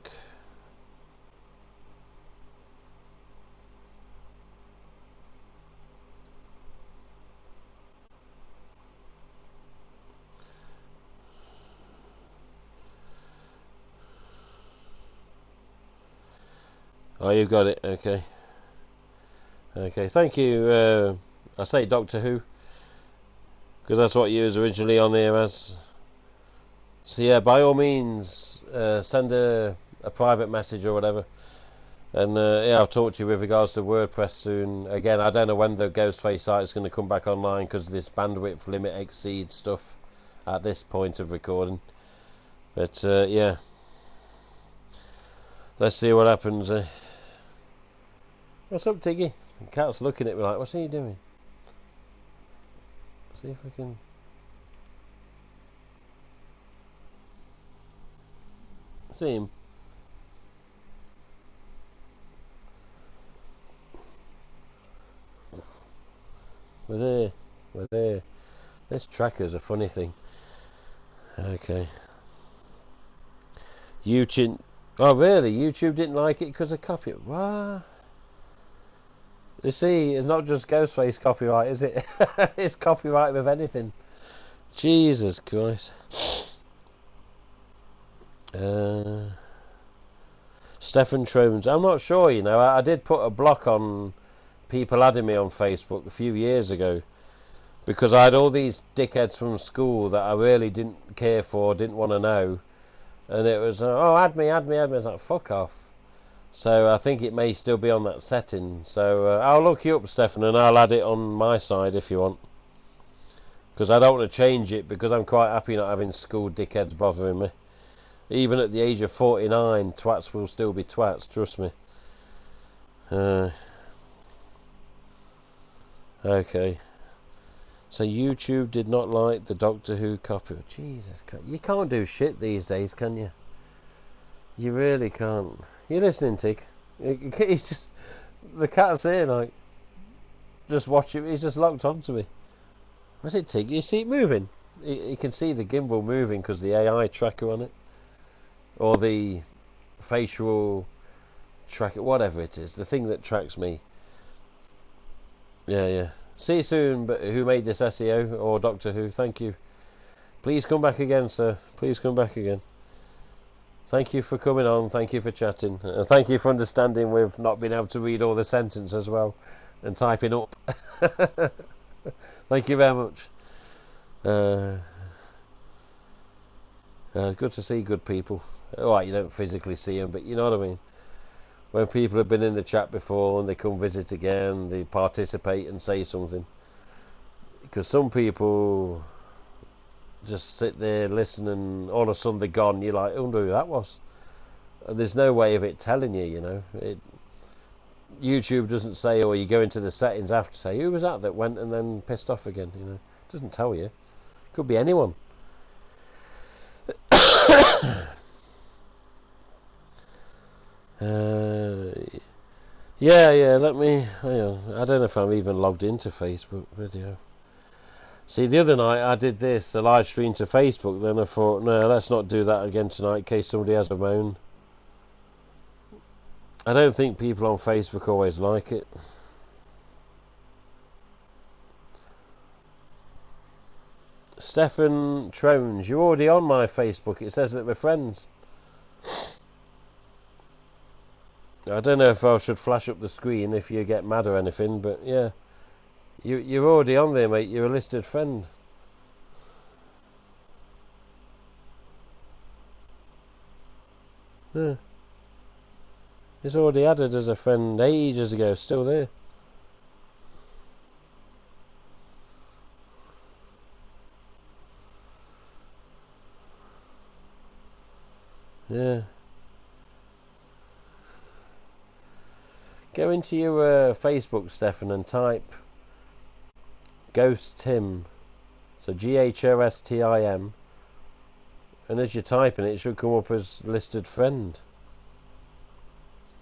Oh, you've got it. Okay. Okay, thank you. I say Doctor Who, because that's what you was originally on here as. So yeah, by all means, send a private message or whatever. And yeah, I'll talk to you with regards to WordPress soon. Again, I don't know when the Ghostface site is going to come back online because this bandwidth limit exceeds stuff at this point of recording. But yeah, let's see what happens. What's up, Tiggy? The cat's looking at me like, what's he doing? See if we can... see him. We're there. We're there. This tracker's a funny thing. Okay. YouTube... oh really? YouTube didn't like it because of copyright? What? You see, it's not just Ghostface copyright, is it? It's copyright with anything. Jesus Christ. Stefan Trones. I'm not sure, you know. I did put a block on people adding me on Facebook a few years ago because I had all these dickheads from school that I really didn't care for, didn't want to know. And it was, oh, add me. I was like, fuck off. So I think it may still be on that setting. So I'll look you up, Stefan, and I'll add it on my side if you want. Because I don't want to change it because I'm quite happy not having school dickheads bothering me. Even at the age of 49, twats will still be twats, trust me. Okay. So YouTube did not like the Doctor Who copy. Jesus Christ. You can't do shit these days, can you? You really can't. You listening, Tig? He's just... the cat's here, like... just watch it. He's just locked onto me. What's it, Tig? You see it moving? You can see the gimbal moving because the AI tracker on it. Or the facial tracker, whatever it is. The thing that tracks me. Yeah. See you soon, but who made this SEO? Or Doctor Who? Thank you. Please come back again, sir. Please come back again. Thank you for coming on, thank you for chatting, and thank you for understanding with not being able to read all the sentence as well, and typing up. Thank you very much. Good to see good people. Alright, you don't physically see them, but you know what I mean. When people have been in the chat before and they come visit again, they participate and say something. Because some people... just sit there, listen, and all of a sudden they're gone. You're like, I wonder who that was. And there's no way of it telling you, you know. YouTube doesn't say, or you go into the settings after, say, who was that went and then pissed off again, you know. It doesn't tell you. Could be anyone. Yeah, let me... hang on. I don't know if I'm even logged into Facebook video. See, the other night I did this, a live stream to Facebook, then I thought, no, let's not do that again tonight in case somebody has a moan. I don't think people on Facebook always like it. Stefan Trones, you're already on my Facebook, it says that we're friends. I don't know if I should flash up the screen if you get mad or anything, but yeah. You're already on there, mate. You're a listed friend. Yeah. He's already added as a friend ages ago. Still there. Yeah. Go into your Facebook, Stefan, and type Ghost Tim. So GHOSTIM. and as you're typing it should come up as listed friend.